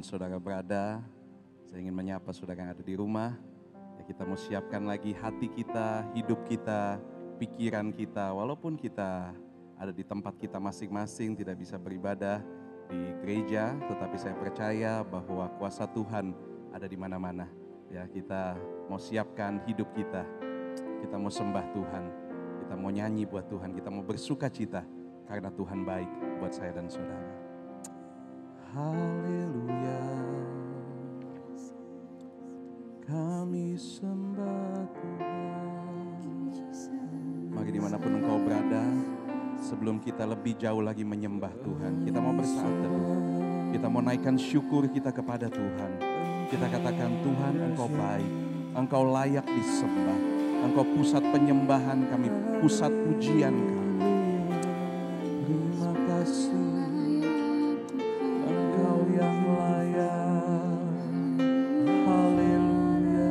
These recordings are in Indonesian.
Dimanapun saudara berada, saya ingin menyapa saudara yang ada di rumah. Ya, kita mau siapkan lagi hati kita, hidup kita, pikiran kita. Walaupun kita ada di tempat kita masing-masing, tidak bisa beribadah di gereja, tetapi saya percaya bahwa kuasa Tuhan ada di mana-mana. Ya, kita mau siapkan hidup kita. Kita mau sembah Tuhan. Kita mau nyanyi buat Tuhan. Kita mau bersuka cita karena Tuhan baik buat saya dan saudara. Haleluya, kami sembah Tuhan. Mari dimanapun engkau berada, sebelum kita lebih jauh lagi menyembah Tuhan, kita mau bersaat teduh. Kita mau naikkan syukur kita kepada Tuhan. Kita katakan, Tuhan engkau baik, engkau layak disembah, engkau pusat penyembahan kami, pusat pujian kami. Terima kasih. Yang layak, haleluya,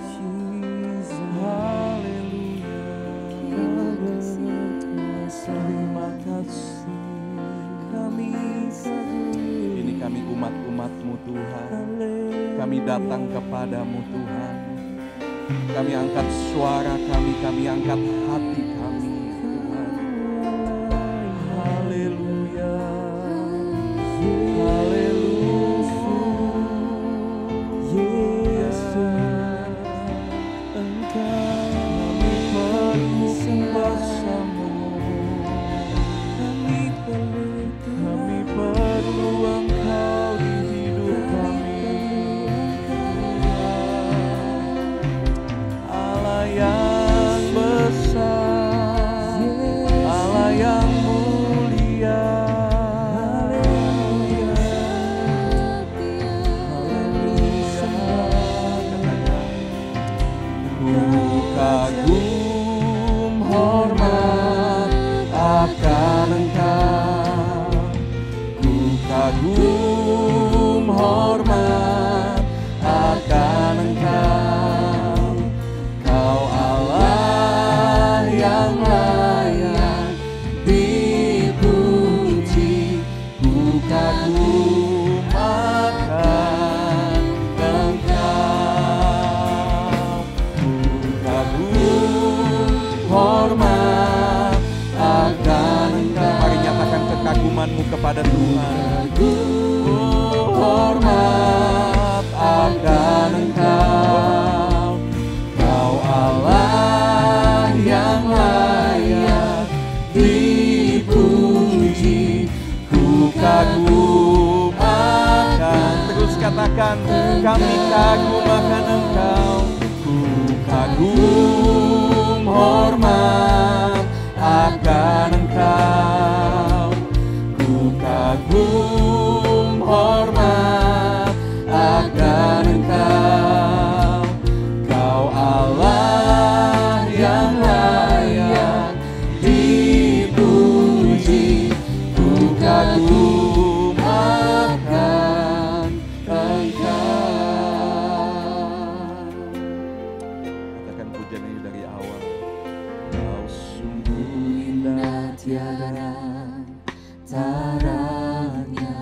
Jesus, haleluya, terima kasih kami. Ini kami umat-umat-Mu Tuhan, kami datang kepadamu Tuhan, kami angkat suara kami angkat hati kami Tuhan, haleluya. Kepada Tuhan, hormat akan Engkau, Kau Allah yang layak dipuji, ku kagum akan, terus katakan, kami kagum akan Engkau, ku kagum hormat akan Engkau. Kagum hormat akan Engkau, Kau Allah yang layak dipuji, ku kagum akan Engkau. Katakan pujian ini dari awal. Kau sungguh indah tiada taranya,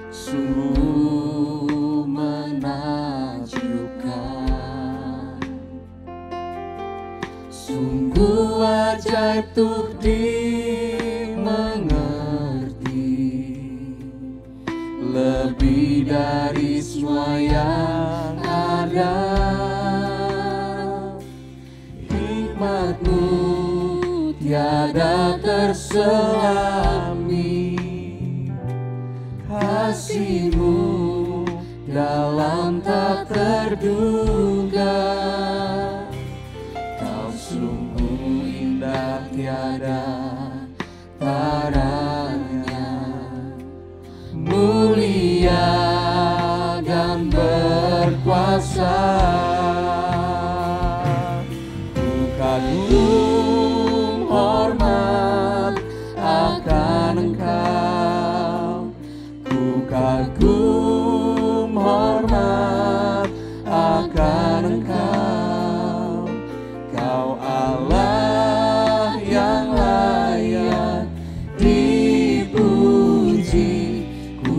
sungguh menakjubkan, sungguh ajaib tuh dimengerti, lebih dari semua yang ada. Hikmat-Mu tiada terselami, kasih-Mu dalam tak terduga. Kau sungguh indah tiada taranya, mulia dan berkuasa. Ku kagum hormat akan Engkau, ku kagum hormat akan Engkau, Kau Allah yang layak dipuji, ku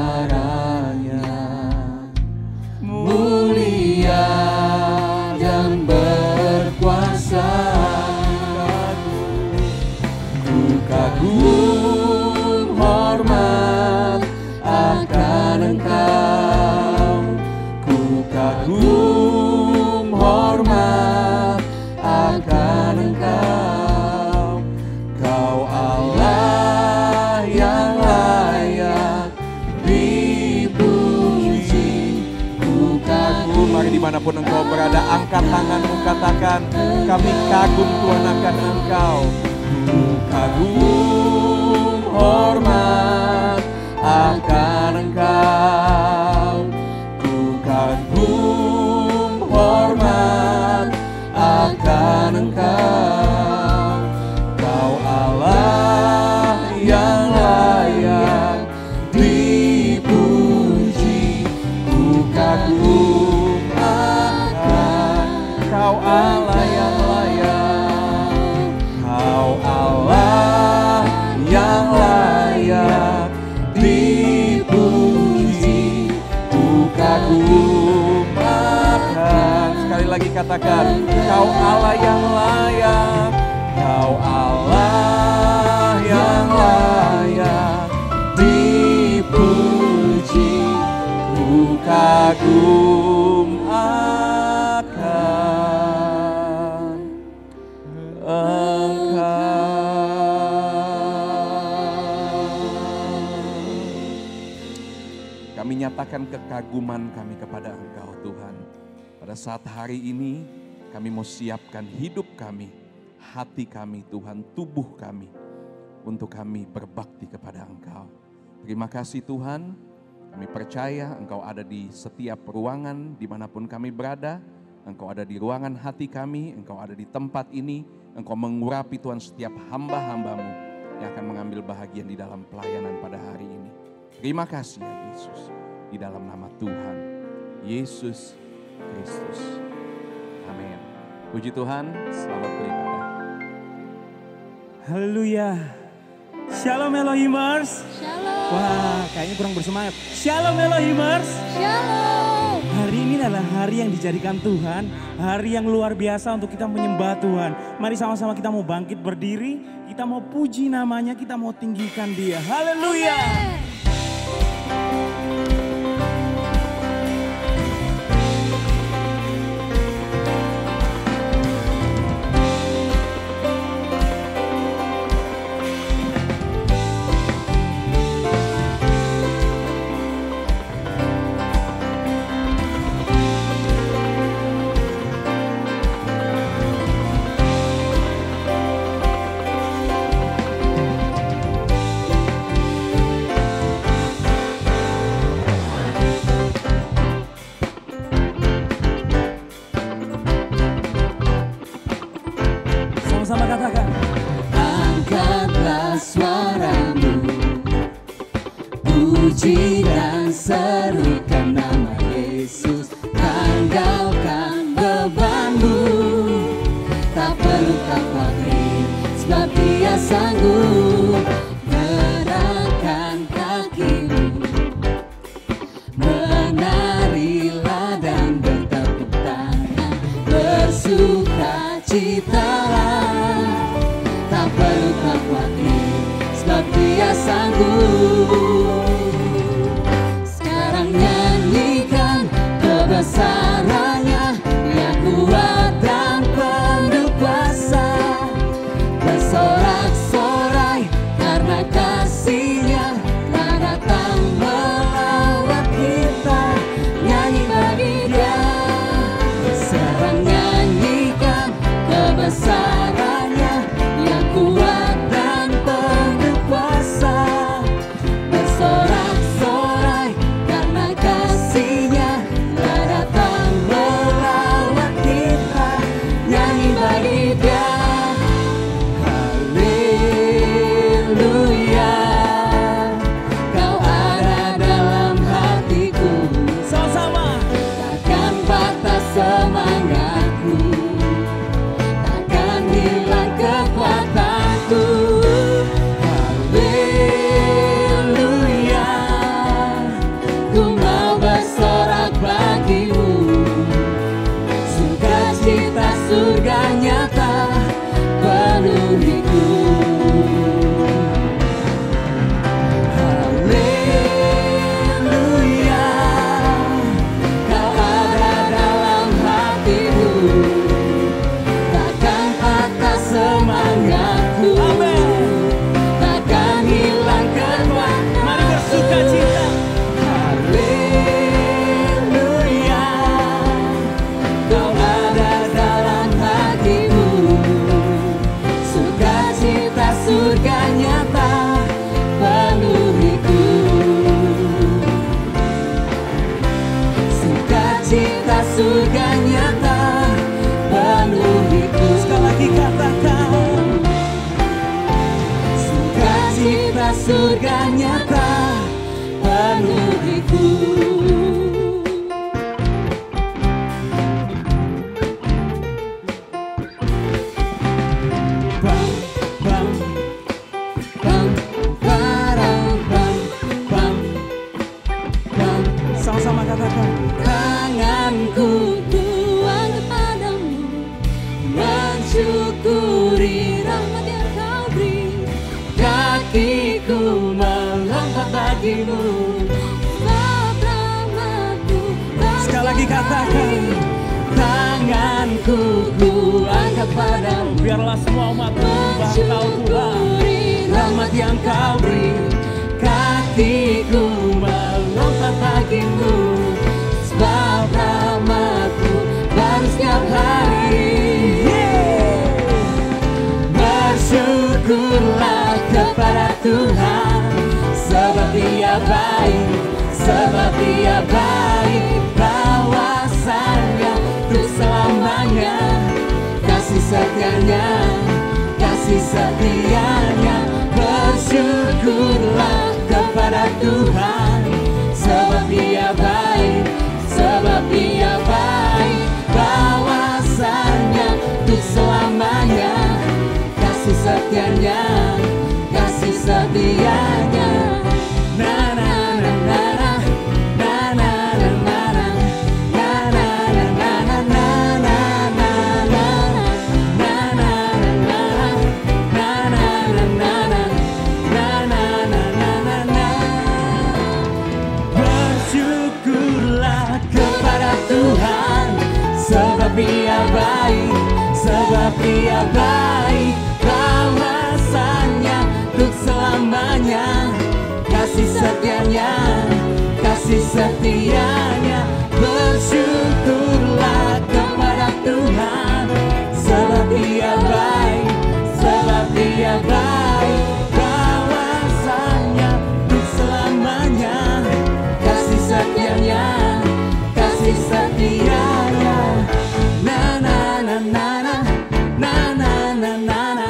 suaranya, mulia dan berkuasa. Ku kagum hormat akan Engkau, ku kagum hormat akan Engkau. Kau Allah yang layak dipuji, ku kagum. Mari dimanapun engkau berada, angkat tanganmu, katakan, kami kagum Tuhan akan Engkau. Ku kagum hormat akan Engkau, ku kagum hormat akan Engkau. Kau Allah yang layak dipuji, ku kagum akan Kau Allah yang layak, Kau Allah yang layak dipuji, ku kagum akan. Sekali lagi katakan, Kau Allah yang layak, Kau Allah yang layak dipuji, ku kagum akan Engkau. Kami nyatakan kekaguman kami kepada Engkau Tuhan. Pada saat hari ini kami mau siapkan hidup kami, hati kami Tuhan, tubuh kami, untuk kami berbakti kepada Engkau. Terima kasih Tuhan, kami percaya Engkau ada di setiap ruangan dimanapun kami berada. Engkau ada di ruangan hati kami, Engkau ada di tempat ini. Engkau mengurapi Tuhan setiap hamba-hamba-Mu yang akan mengambil bahagian di dalam pelayanan pada hari ini. Terima kasih ya Yesus, di dalam nama Tuhan Yesus Kristus. Amin. Puji Tuhan, selamat beribadah. Haleluya. Shalom Elohimers. Shalom. Wah, kayaknya kurang bersemangat. Shalom Elohimers. Shalom. Hari ini adalah hari yang dijadikan Tuhan, hari yang luar biasa untuk kita menyembah Tuhan. Mari sama-sama kita mau bangkit berdiri, kita mau puji namanya, kita mau tinggikan Dia. Haleluya. Sama-sama katakan. Angkatlah suaramu, puji dan serukan nama Yesus. Tanggalkan bebanmu, tak perlu kau khawatir, sebab Dia sanggup. Gerakkan kakimu, menarilah dan bertepuk tangan, bersukacitalah, tak perlu kau khawatir, sebab Dia sanggup. Sekarang Bang, bang, Bang, barang, bang, bang, bang. sama-sama katakan. Tanganku kuat padamu, mensyukuri rahmat yang kau beri. Kakiku melompat bagimu, sebab rahmat-Mu Sekali lagi katakan. tanganku kuangkat padamu, Biarlah semua umat menyembah Engkau Tuhan. rahmat yang kau beri. Kakiku melompat bagimu, sebab rahmat-Mu baru setiap hari. Bersyukurlah kepada Tuhan, sebab Dia baik, sebab Dia baik. Bahwasanya untuk selamanya, kasih setianya, kasih setianya. Bersyukurlah kepada Tuhan, sebab Dia baik, sebab Dia baik. Bahwasanya untuk selamanya, kasih setianya, kasih setianya. Na na na na na, na na na na na, na na na na na na, na na na na. Bersyukurlah kepada Tuhan, sebab Dia baik, sebab Dia baik. Bahwasanya untuk selamanya, kasih setianya, kasih setianya. Bersyukurlah kepada Tuhan, sebab Dia baik, sebab Dia baik. Bahwasanya untuk selamanya, kasih setianya, kasih setianya. Na na na na na, na na na na na,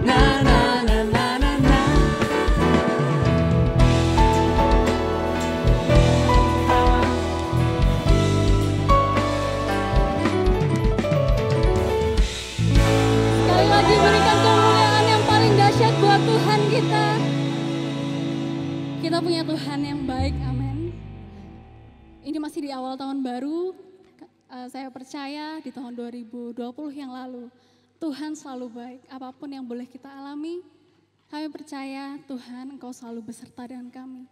na na na na na na. Sekali lagi berikan kemuliaan yang paling dahsyat buat Tuhan kita. Kita punya Tuhan yang baik, amin. Ini masih di awal tahun baru. Saya percaya di tahun 2020 yang lalu, Tuhan selalu baik. Apapun yang boleh kita alami, kami percaya Tuhan Engkau selalu beserta dengan kami.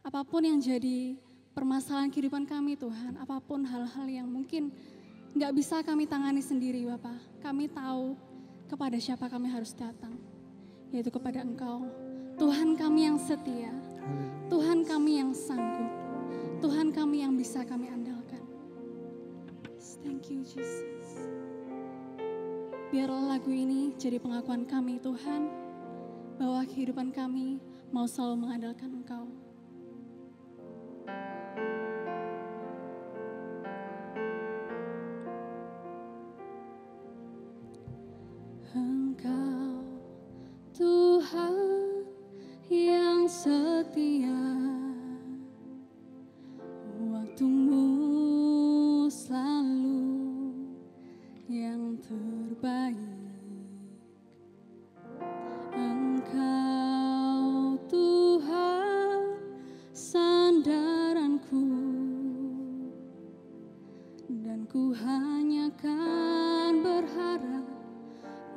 Apapun yang jadi permasalahan kehidupan kami Tuhan, apapun hal-hal yang mungkin nggak bisa kami tangani sendiri Bapak, kami tahu kepada siapa kami harus datang, yaitu kepada Engkau. Tuhan kami yang setia, Tuhan kami yang sanggup, Tuhan kami yang bisa kami andalkan. Thank you Jesus. Biarlah lagu ini jadi pengakuan kami Tuhan, bahwa kehidupan kami mau selalu mengandalkan Engkau. Engkau Tuhan yang setia, waktu-Mu selalu yang terbaik. Engkau Tuhan sandaranku, dan ku hanya kan berharap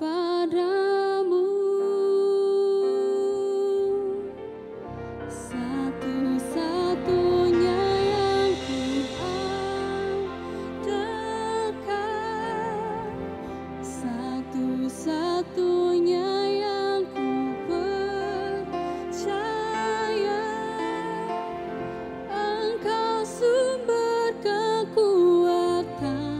padamu. Satu-satunya yang ku andalkan, satu-satunya yang ku percaya. Engkau sumber kekuatan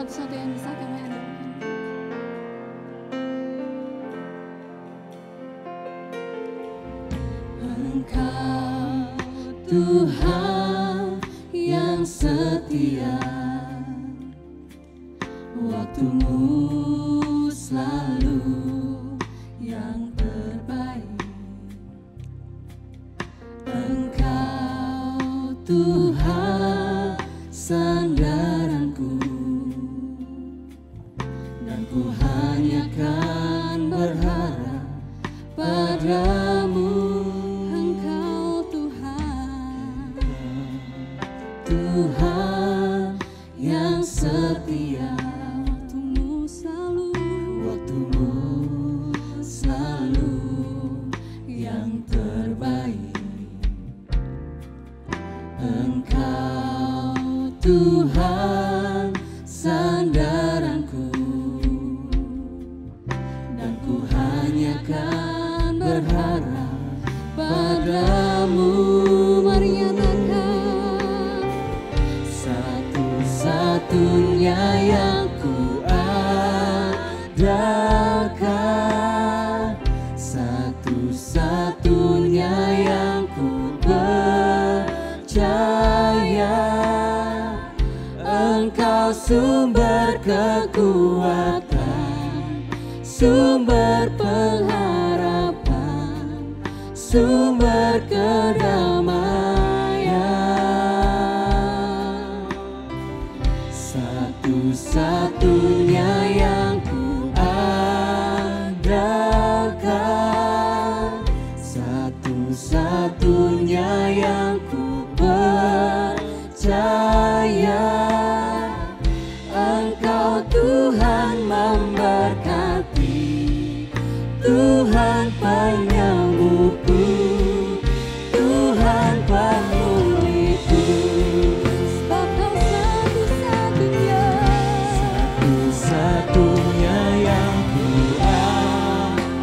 satu-satu yang bisa kami andalkan. Engkau Tuhan yang setia, waktumu selalu yang terbaik. Engkau Tuhan sandaranku, dan ku hanya kan berharap padamu. Engkau Tuhan, Tuhan yang setia, waktumu selalu yang terbaik. Engkau Tuhan sandaranku, dan ku hanya kan berharap padamu. mari nyatakan Satu-satunya yang ku andalkan, satu-satunya yang ku percaya. Engkau sumber kekuatan, sumber pengharapan, sumber kedamaian. Satu-satunya yang ku andalkan, satu-satunya yang ku percaya. Engkau Tuhan memberkati, Tuhan penyembuhku, Tuhan pemulihku. sebab Kau satu-satunya, Satu-satunya yang ku andalkan,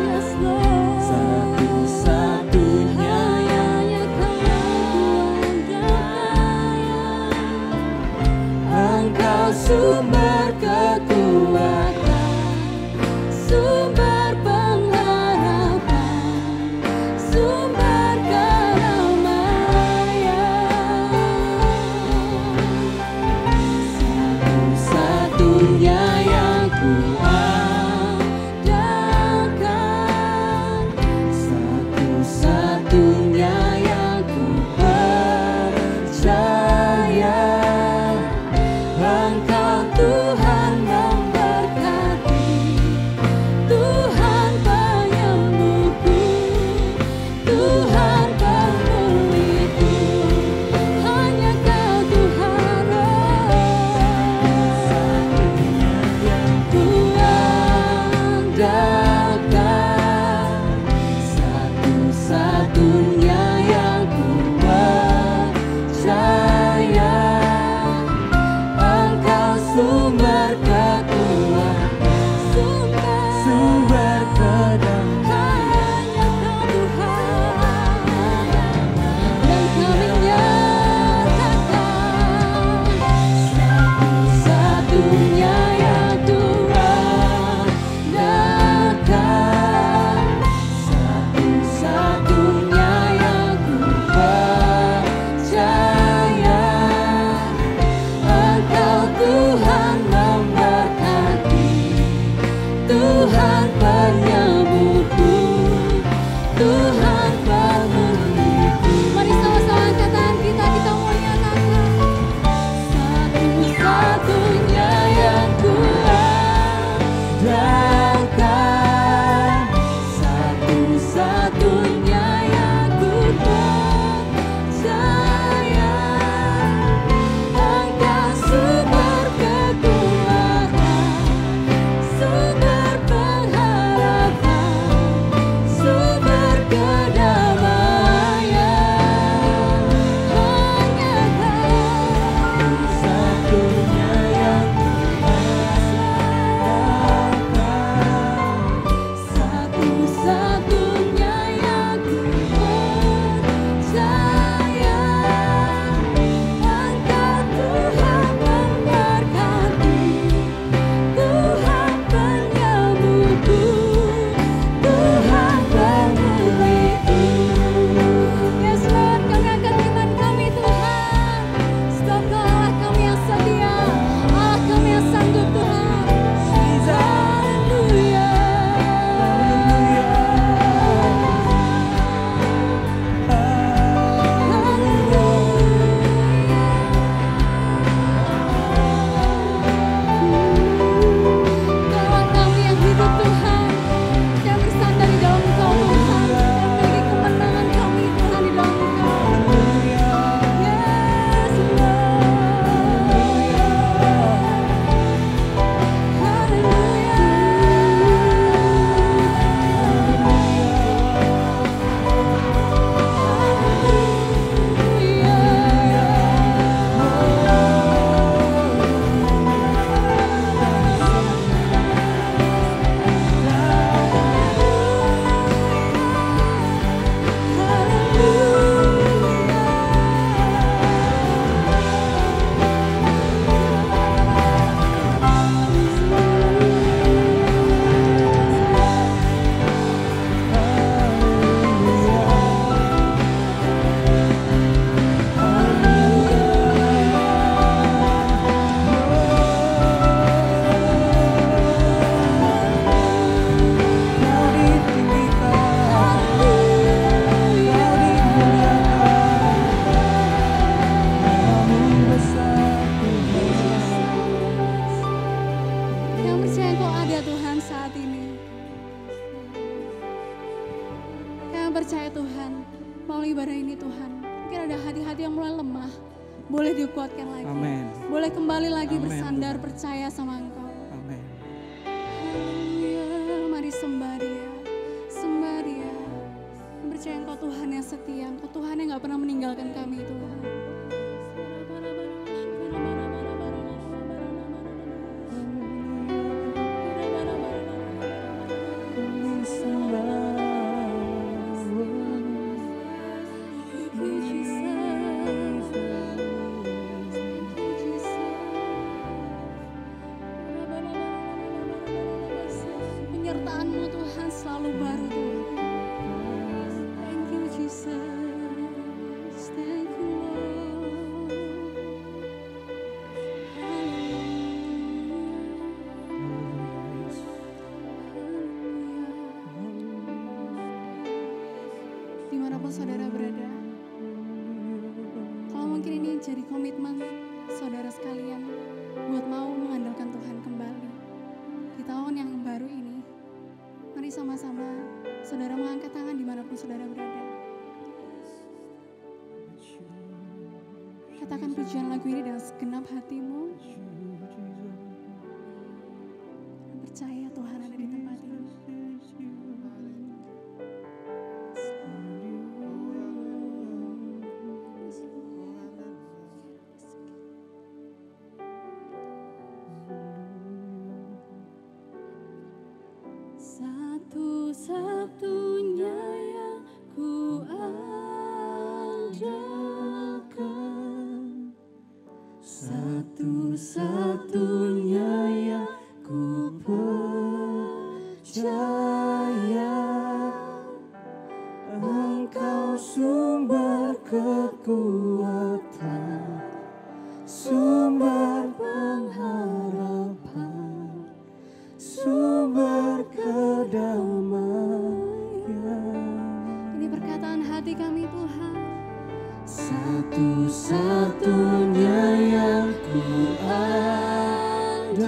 yes Lord, satu-satunya percaya Tuhan, melalui ibadah ini Tuhan, mungkin ada hati-hati yang mulai lemah, boleh dikuatkan lagi. Amin. Boleh kembali lagi Amin, bersandar Tuhan. percaya sama Engkau. Amin. Haleluya, mari sembah Dia, sembah Dia. Percaya Engkau Tuhan yang setia, Engkau Tuhan yang gak pernah meninggalkan kami Tuhan. Penyertaan-Mu Tuhan selalu baru Tuhan. Thank you Jesus, thank you Lord. Dimanapun saudara berada, kalau mungkin ini jadi komitmen saudara sekalian buat mau mengandalkan Tuhan kembali di tahun yang baru ini, mari sama-sama saudara mengangkat tangan dimanapun saudara berada. Katakan pujian lagu ini dengan segenap hatimu. Percaya Tuhan ada di tempat ini. Satu-satunya yang ku andalkan, satu-satunya yang ku percaya, Engkau sumber kekuatan, sumber pengharapan, sumber kedamaian. Ini perkataan hati kami Tuhan. Satu-satunya yang ku andalkan,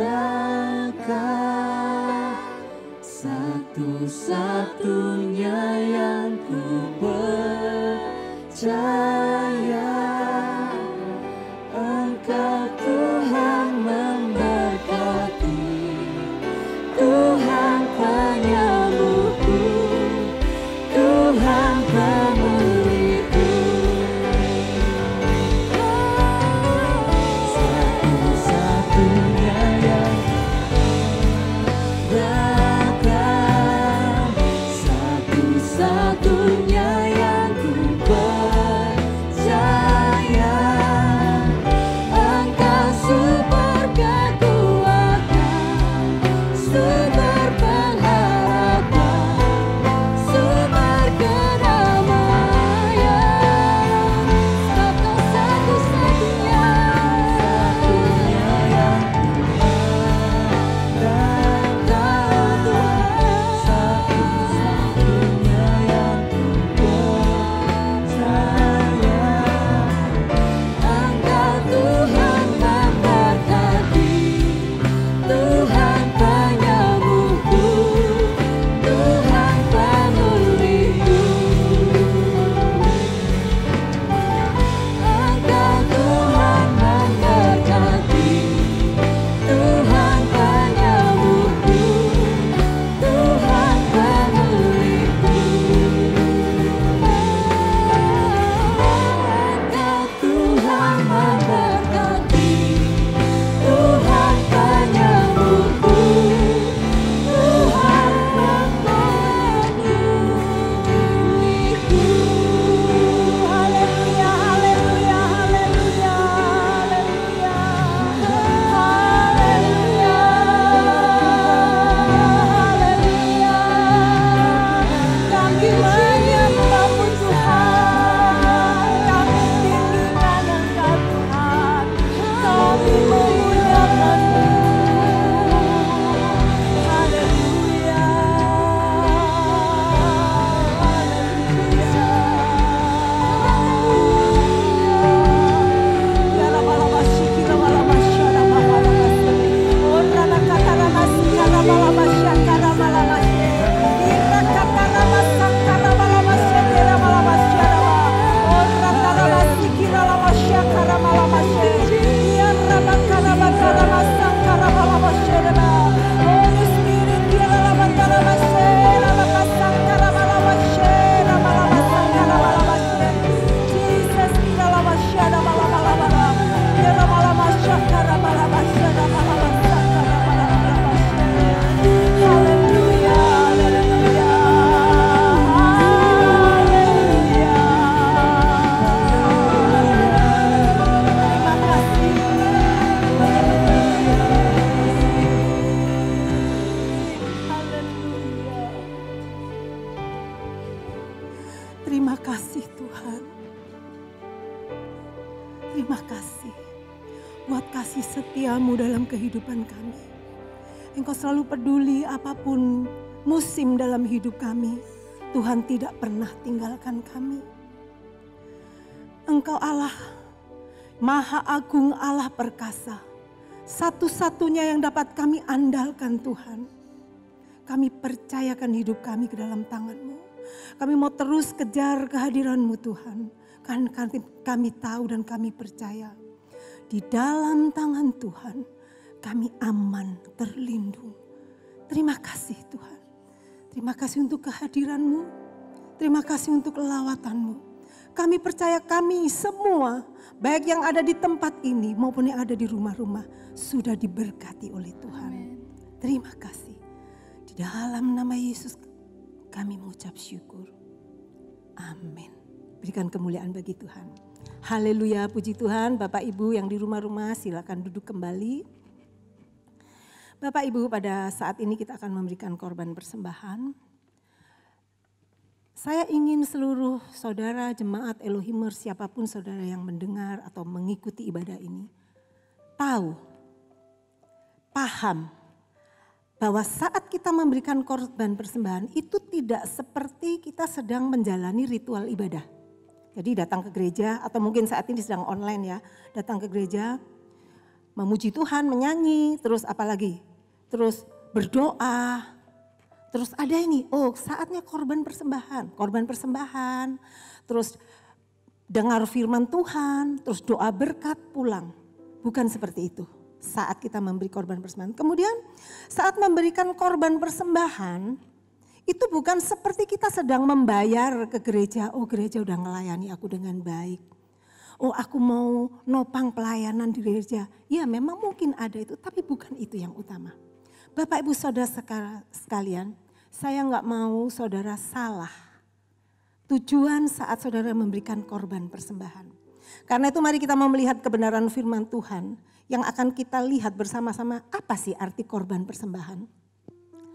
satu-satunya yang ku percaya, Engkau Tuhan memberkati, Tuhan penyembuhku, Tuhan pemulihku. Satu-satunya yang datang, satu-satunya yang ku percaya, Engkau sumber kekuatan, sumber pengharapan, sumber kedamaian. Terima kasih Tuhan. Terima kasih buat kasih setiamu dalam kehidupan kami. Engkau selalu peduli apapun musim dalam hidup kami. Tuhan tidak pernah tinggalkan kami. Engkau Allah, Maha Agung, Allah perkasa. Satu-satunya yang dapat kami andalkan Tuhan. Kami percayakan hidup kami ke dalam tangan-Mu. Kami mau terus kejar kehadiran-Mu Tuhan. Kan kami tahu dan kami percaya. Di dalam tangan Tuhan kami aman, terlindung. Terima kasih Tuhan. Terima kasih untuk kehadiran-Mu. Terima kasih untuk lawatan-Mu. Kami percaya kami semua, baik yang ada di tempat ini maupun yang ada di rumah-rumah, sudah diberkati oleh Tuhan. Terima kasih. Di dalam nama Yesus kami mengucap syukur. Amin. Berikan kemuliaan bagi Tuhan. Haleluya, puji Tuhan. Bapak Ibu yang di rumah-rumah silakan duduk kembali. Bapak Ibu, pada saat ini kita akan memberikan korban persembahan. Saya ingin seluruh saudara jemaat Elohimers, siapapun saudara yang mendengar atau mengikuti ibadah ini, tahu, paham bahwa saat kita memberikan korban persembahan itu tidak seperti kita sedang menjalani ritual ibadah. Jadi datang ke gereja atau mungkin saat ini sedang online ya, datang ke gereja, memuji Tuhan, menyanyi, terus apalagi? Terus berdoa, terus ada ini, saatnya korban persembahan, terus dengar firman Tuhan, terus doa berkat pulang. Bukan seperti itu saat kita memberi korban persembahan. Kemudian saat memberikan korban persembahan, itu bukan seperti kita sedang membayar ke gereja, gereja udah ngelayani aku dengan baik. Aku mau nopang pelayanan di gereja. Ya memang mungkin ada itu, tapi bukan itu yang utama. Bapak Ibu Saudara sekalian, saya nggak mau saudara salah tujuan saat saudara memberikan korban persembahan. Karena itu mari kita mau melihat kebenaran firman Tuhan yang akan kita lihat bersama-sama apa sih arti korban persembahan.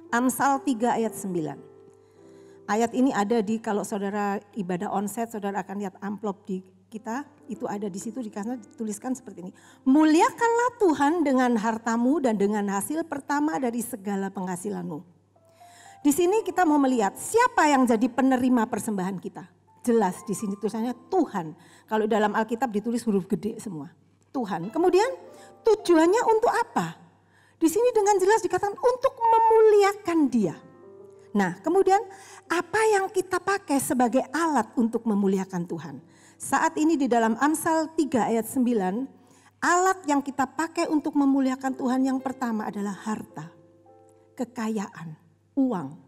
Amsal 3 ayat 9. Ayat ini ada di, kalau saudara ibadah onsite, saudara akan lihat amplop di kita, itu ada di situ dituliskan seperti ini. Muliakanlah Tuhan dengan hartamu dan dengan hasil pertama dari segala penghasilanmu. Di sini kita mau melihat siapa yang jadi penerima persembahan kita. Jelas di sini tulisannya Tuhan. Kalau dalam Alkitab ditulis huruf gede semua. Tuhan. Kemudian tujuannya untuk apa? Di sini dengan jelas dikatakan untuk memuliakan Dia. Nah, kemudian apa yang kita pakai sebagai alat untuk memuliakan Tuhan? Saat ini di dalam Amsal 3 ayat 9, alat yang kita pakai untuk memuliakan Tuhan yang pertama adalah harta, kekayaan, uang.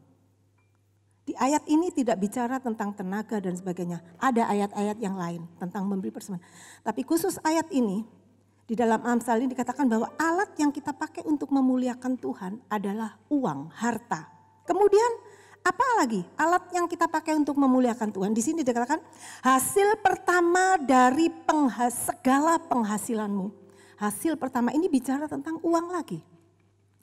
Di ayat ini tidak bicara tentang tenaga dan sebagainya. Ada ayat-ayat yang lain tentang memberi persembahan. Tapi khusus ayat ini, di dalam Amsal ini dikatakan bahwa alat yang kita pakai untuk memuliakan Tuhan adalah uang, harta. Kemudian apa lagi alat yang kita pakai untuk memuliakan Tuhan? Di sini dikatakan hasil pertama dari segala penghasilanmu. Hasil pertama ini bicara tentang uang lagi.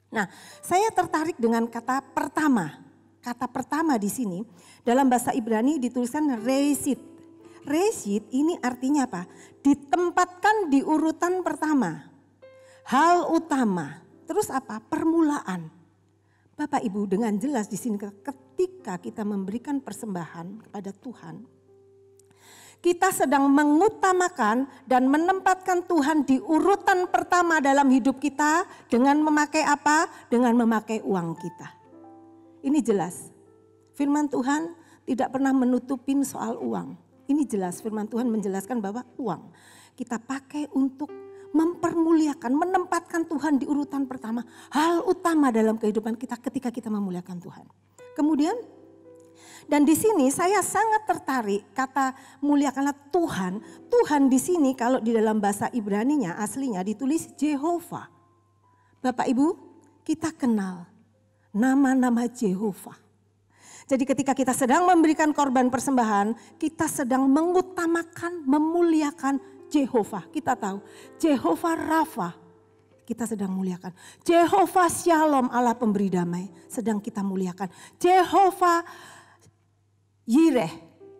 Nah, saya tertarik dengan kata pertama. Kata pertama di sini dalam bahasa Ibrani dituliskan resit. Resit ini artinya apa? Ditempatkan di urutan pertama. Hal utama. Terus apa? Permulaan. Bapak Ibu dengan jelas di sini ketika kita memberikan persembahan kepada Tuhan, kita sedang mengutamakan dan menempatkan Tuhan di urutan pertama dalam hidup kita dengan memakai apa? Dengan memakai uang kita. Ini jelas. Firman Tuhan tidak pernah menutupin soal uang. Ini jelas firman Tuhan menjelaskan bahwa uang kita pakai untuk mempermuliakan, menempatkan Tuhan di urutan pertama. Hal utama dalam kehidupan kita ketika kita memuliakan Tuhan. Kemudian, dan di sini saya sangat tertarik kata muliakanlah Tuhan. Tuhan di sini kalau di dalam bahasa Ibraninya aslinya ditulis Jehovah. Bapak Ibu, kita kenal nama-nama Jehovah. Jadi ketika kita sedang memberikan korban persembahan, kita sedang mengutamakan, memuliakan Jehovah. Kita tahu Jehovah Rafa, kita sedang muliakan. Jehovah Shalom, Allah pemberi damai, sedang kita muliakan. Jehovah Yireh,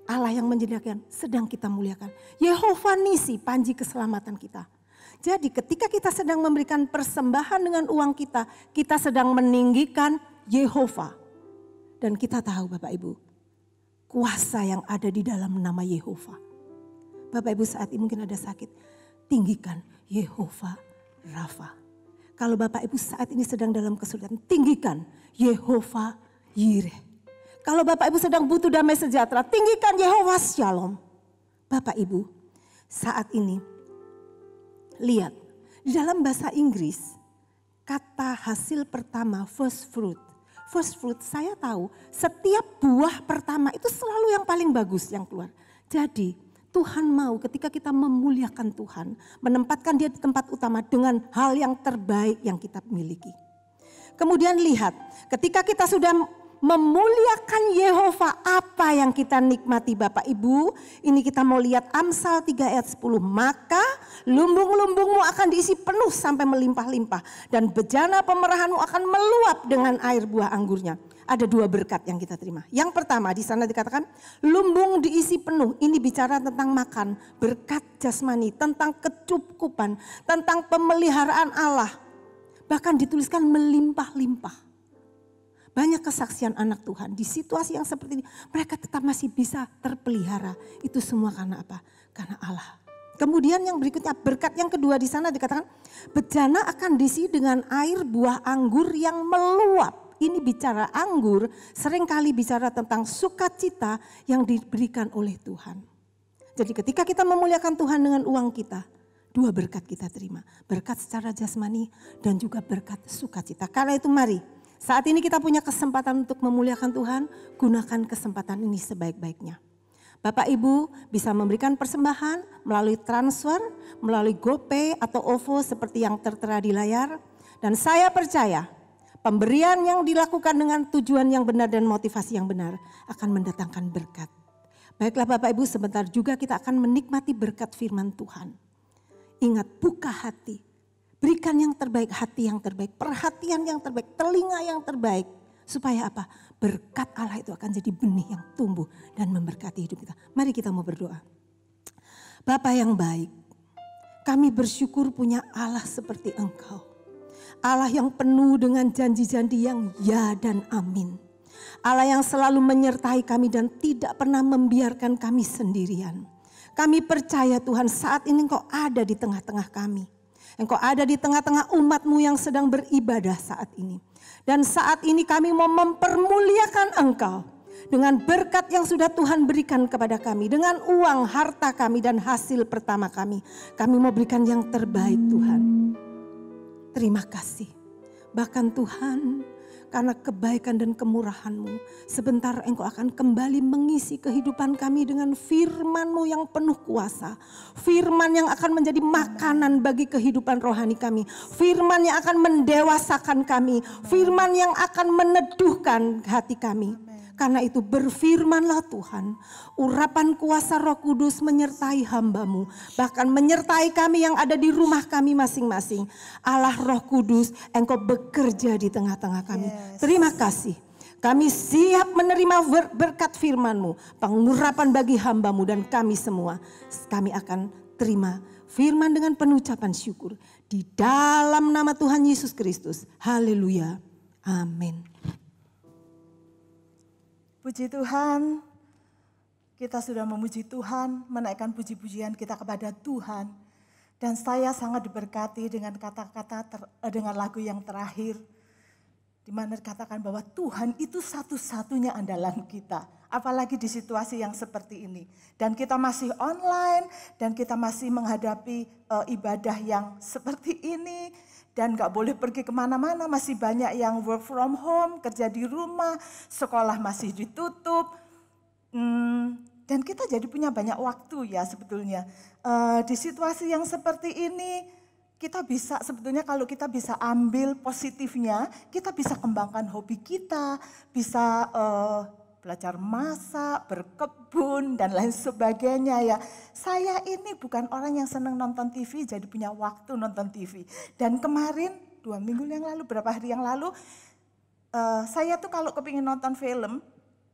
Allah yang menyediakan sedang kita muliakan. Yehova Nisi, panji keselamatan kita. Jadi ketika kita sedang memberikan persembahan dengan uang kita, kita sedang meninggikan Yehova. Dan kita tahu Bapak Ibu, kuasa yang ada di dalam nama Yehova. Bapak Ibu saat ini mungkin ada sakit, tinggikan Yehova Rafa. Kalau Bapak Ibu saat ini sedang dalam kesulitan, tinggikan Yehova Yireh. Kalau Bapak Ibu sedang butuh damai sejahtera, tinggikan Yehova Shalom. Bapak Ibu, saat ini lihat di dalam bahasa Inggris kata hasil pertama first fruit. First fruit saya tahu setiap buah pertama itu selalu yang paling bagus yang keluar. Jadi Tuhan mau ketika kita memuliakan Tuhan, menempatkan Dia di tempat utama dengan hal yang terbaik yang kita miliki. Kemudian lihat, ketika kita sudah memuliakan Yehova, apa yang kita nikmati Bapak Ibu? Ini kita mau lihat Amsal 3 ayat 10. Maka lumbung-lumbungmu akan diisi penuh sampai melimpah-limpah. Dan bejana pemerahanmu akan meluap dengan air buah anggurnya. Ada 2 berkat yang kita terima. Yang pertama di sana dikatakan lumbung diisi penuh. Ini bicara tentang makan, berkat jasmani, tentang kecukupan, tentang pemeliharaan Allah. Bahkan dituliskan melimpah-limpah. Banyak kesaksian anak Tuhan di situasi yang seperti ini. Mereka tetap masih bisa terpelihara. Itu semua karena apa? Karena Allah. Kemudian yang berikutnya berkat yang kedua di sana dikatakan bejana akan diisi dengan air buah anggur yang meluap. Ini bicara anggur, seringkali bicara tentang sukacita yang diberikan oleh Tuhan. Jadi ketika kita memuliakan Tuhan dengan uang kita, 2 berkat kita terima. Berkat secara jasmani dan juga berkat sukacita. Karena itu mari, saat ini kita punya kesempatan untuk memuliakan Tuhan, gunakan kesempatan ini sebaik-baiknya. Bapak Ibu bisa memberikan persembahan melalui transfer, melalui GoPay atau OVO seperti yang tertera di layar. Dan saya percaya pemberian yang dilakukan dengan tujuan yang benar dan motivasi yang benar akan mendatangkan berkat. Baiklah Bapak Ibu, sebentar juga kita akan menikmati berkat firman Tuhan. Ingat, buka hati. Berikan yang terbaik, hati yang terbaik, perhatian yang terbaik, telinga yang terbaik. Supaya apa? Berkat Allah itu akan jadi benih yang tumbuh dan memberkati hidup kita. Mari kita mau berdoa. Bapa yang baik, kami bersyukur punya Allah seperti Engkau. Allah yang penuh dengan janji-janji yang ya dan amin. Allah yang selalu menyertai kami dan tidak pernah membiarkan kami sendirian. Kami percaya Tuhan saat ini Engkau ada di tengah-tengah kami. Engkau ada di tengah-tengah umat-Mu yang sedang beribadah saat ini. Dan saat ini kami mau mempermuliakan Engkau. Dengan berkat yang sudah Tuhan berikan kepada kami. Dengan uang, harta kami dan hasil pertama kami. Kami mau berikan yang terbaik Tuhan. Terima kasih. Bahkan Tuhan, karena kebaikan dan kemurahan-Mu, sebentar Engkau akan kembali mengisi kehidupan kami dengan firman-Mu yang penuh kuasa. Firman yang akan menjadi makanan bagi kehidupan rohani kami. Firman yang akan mendewasakan kami. Firman yang akan meneduhkan hati kami. Karena itu berfirmanlah Tuhan, urapan kuasa Roh Kudus menyertai hamba-Mu, bahkan menyertai kami yang ada di rumah kami masing-masing. Allah Roh Kudus, Engkau bekerja di tengah-tengah kami. Terima kasih. Kami siap menerima berkat firman-Mu, pengurapan bagi hamba-Mu dan kami semua. Kami akan terima firman dengan penuh ucapan syukur. Di dalam nama Tuhan Yesus Kristus. Haleluya. Amin. Puji Tuhan, kita sudah memuji Tuhan, menaikkan puji-pujian kita kepada Tuhan. Dan saya sangat diberkati dengan kata-kata, dengan lagu yang terakhir. Di mana dikatakan bahwa Tuhan itu satu-satunya andalan kita. Apalagi di situasi yang seperti ini. Dan kita masih online, dan kita masih menghadapi ibadah yang seperti ini. Dan gak boleh pergi kemana-mana, masih banyak yang work from home, kerja di rumah, sekolah masih ditutup. Dan kita jadi punya banyak waktu ya sebetulnya. Di situasi yang seperti ini, kita bisa sebetulnya kalau kita bisa ambil positifnya, kita bisa kembangkan hobi kita, bisa belajar masak, berkebun, dan lain sebagainya ya. Saya ini bukan orang yang senang nonton TV, jadi punya waktu nonton TV. Dan kemarin, 2 minggu yang lalu, berapa hari yang lalu, saya tuh kalau kepingin nonton film,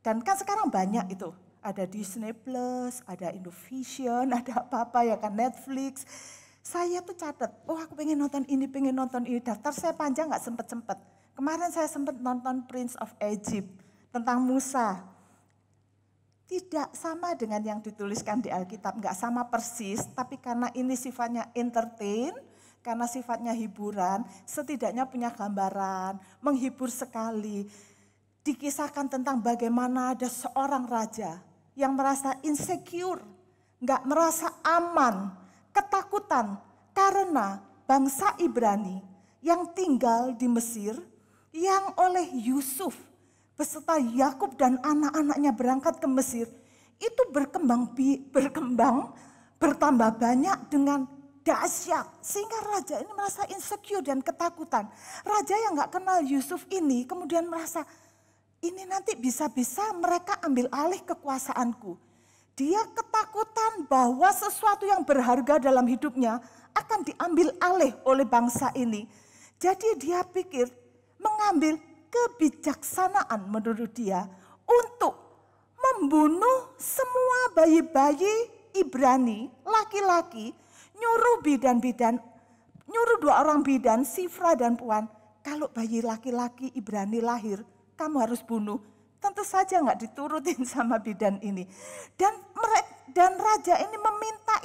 dan kan sekarang banyak itu, Ada Disney Plus, ada Indovision, ada apa-apa ya kan, Netflix. Saya tuh catat, oh aku pengen nonton ini. Daftar saya panjang gak sempet-sempet. Kemarin saya sempat nonton Prince of Egypt tentang Musa. Tidak sama dengan yang dituliskan di Alkitab, nggak sama persis, tapi karena ini sifatnya entertain, karena sifatnya hiburan, setidaknya punya gambaran, menghibur sekali. Dikisahkan tentang bagaimana ada seorang raja yang merasa insecure, nggak merasa aman, ketakutan karena bangsa Ibrani yang tinggal di Mesir, yang oleh Yusuf beserta Yakub dan anak-anaknya berangkat ke Mesir, itu berkembang bertambah banyak dengan dahsyat, sehingga raja ini merasa insecure dan ketakutan. Raja yang nggak kenal Yusuf ini kemudian merasa ini nanti bisa-bisa mereka ambil alih kekuasaanku. Dia ketakutan bahwa sesuatu yang berharga dalam hidupnya akan diambil alih oleh bangsa ini. Jadi dia pikir mengambil kebijaksanaan menurut dia untuk membunuh semua bayi-bayi Ibrani, laki-laki, nyuruh dua orang bidan, Sifra dan Puan, kalau bayi laki-laki Ibrani lahir, kamu harus bunuh. Tentu saja nggak diturutin sama bidan ini. Dan raja ini meminta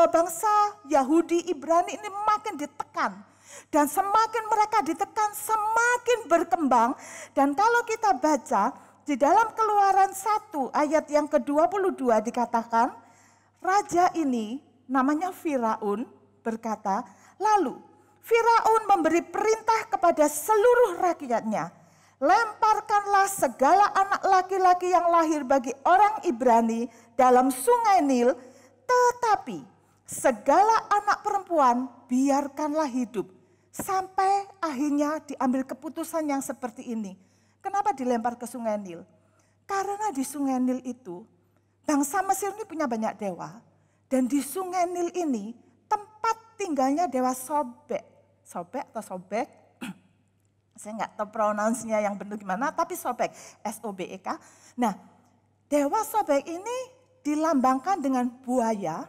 bangsa Yahudi Ibrani ini makin ditekan. Dan semakin mereka ditekan, semakin berkembang. Dan kalau kita baca di dalam Keluaran 1 ayat yang ke-22 dikatakan, raja ini namanya Firaun berkata, lalu Firaun memberi perintah kepada seluruh rakyatnya, lemparkanlah segala anak laki-laki yang lahir bagi orang Ibrani dalam sungai Nil, tetapi segala anak perempuan biarkanlah hidup. Sampai akhirnya diambil keputusan yang seperti ini. Kenapa dilempar ke sungai Nil? Karena di sungai Nil itu bangsa Mesir ini punya banyak dewa. Dan di sungai Nil ini tempat tinggalnya dewa Sobek. Sobek atau Sobek? Saya nggak tahu pronounce-nya yang benar gimana, tapi Sobek, S-O-B-E-K. Nah, dewa Sobek ini dilambangkan dengan buaya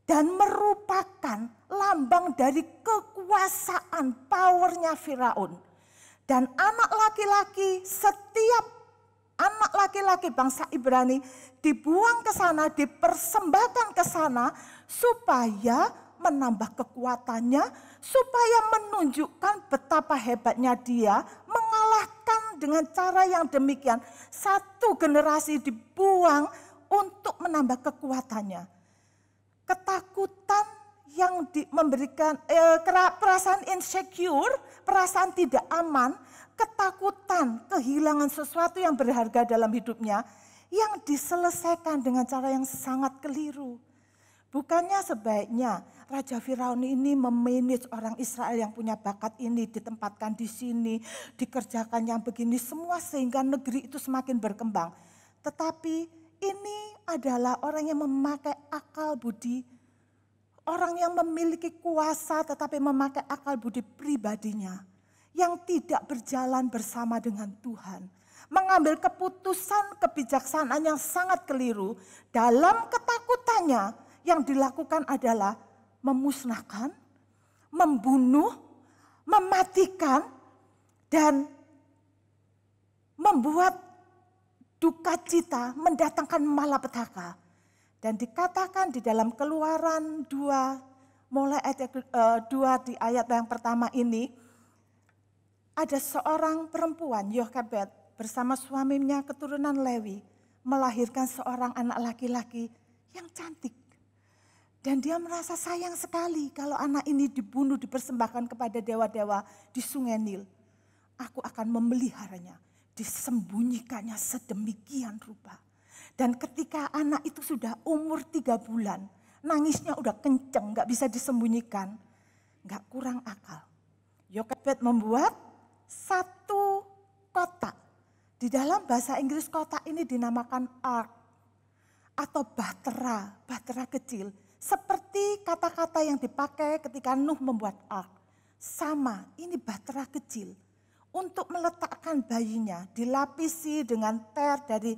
dan merupakan lambang dari kekuasaan, powernya Firaun. Dan anak laki-laki, setiap anak laki-laki bangsa Ibrani dibuang ke sana, dipersembahkan ke sana supaya menambah kekuatannya, supaya menunjukkan betapa hebatnya dia, mengalahkan dengan cara yang demikian. Satu generasi dibuang untuk menambah kekuatannya. Ketakutan yang memberikan perasaan insecure, perasaan tidak aman, ketakutan, kehilangan sesuatu yang berharga dalam hidupnya, yang diselesaikan dengan cara yang sangat keliru. Bukannya sebaiknya Raja Firaun ini memanage orang Israel yang punya bakat ini, ditempatkan di sini, dikerjakan yang begini semua sehingga negeri itu semakin berkembang. Tetapi ini adalah orang yang memakai akal budi, orang yang memiliki kuasa tetapi memakai akal budi pribadinya, yang tidak berjalan bersama dengan Tuhan. Mengambil keputusan kebijaksanaan yang sangat keliru, dalam ketakutannya yang dilakukan adalah memusnahkan, membunuh, mematikan, dan membuat duka cita, mendatangkan malapetaka. Dan dikatakan di dalam Keluaran 2, mulai ayat 2 di ayat yang pertama ini, ada seorang perempuan, Yokebed, bersama suaminya keturunan Lewi, melahirkan seorang anak laki-laki yang cantik. Dan dia merasa sayang sekali kalau anak ini dibunuh, dipersembahkan kepada dewa-dewa di sungai Nil. Aku akan memeliharanya. Disembunyikannya sedemikian rupa. Dan ketika anak itu sudah umur 3 bulan, nangisnya udah kenceng, gak bisa disembunyikan. Gak kurang akal. Yokebed membuat satu kotak. Di dalam bahasa Inggris kotak ini dinamakan ark atau bahtera kecil. Seperti kata-kata yang dipakai ketika Nuh membuat ark. Sama, ini bahtera kecil. Untuk meletakkan bayinya, dilapisi dengan ter dari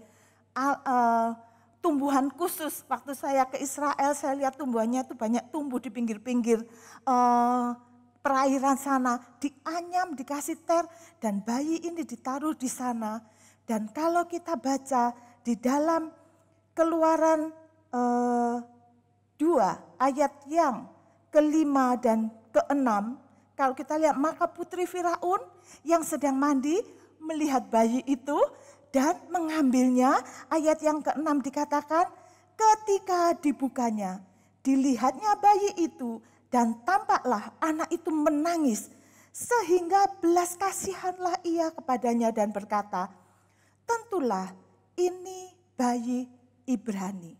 tumbuhan khusus. Waktu saya ke Israel, saya lihat tumbuhannya itu banyak tumbuh di pinggir-pinggir perairan sana. Dianyam, dikasih ter, dan bayi ini ditaruh di sana. Dan kalau kita baca di dalam Keluaran 2 ayat yang ke-5 dan ke-6, kalau kita lihat maka putri Firaun yang sedang mandi melihat bayi itu dan mengambilnya. Ayat yang ke-6 dikatakan ketika dibukanya dilihatnya bayi itu dan tampaklah anak itu menangis sehingga belas kasihanlah ia kepadanya dan berkata, tentulah ini bayi Ibrani.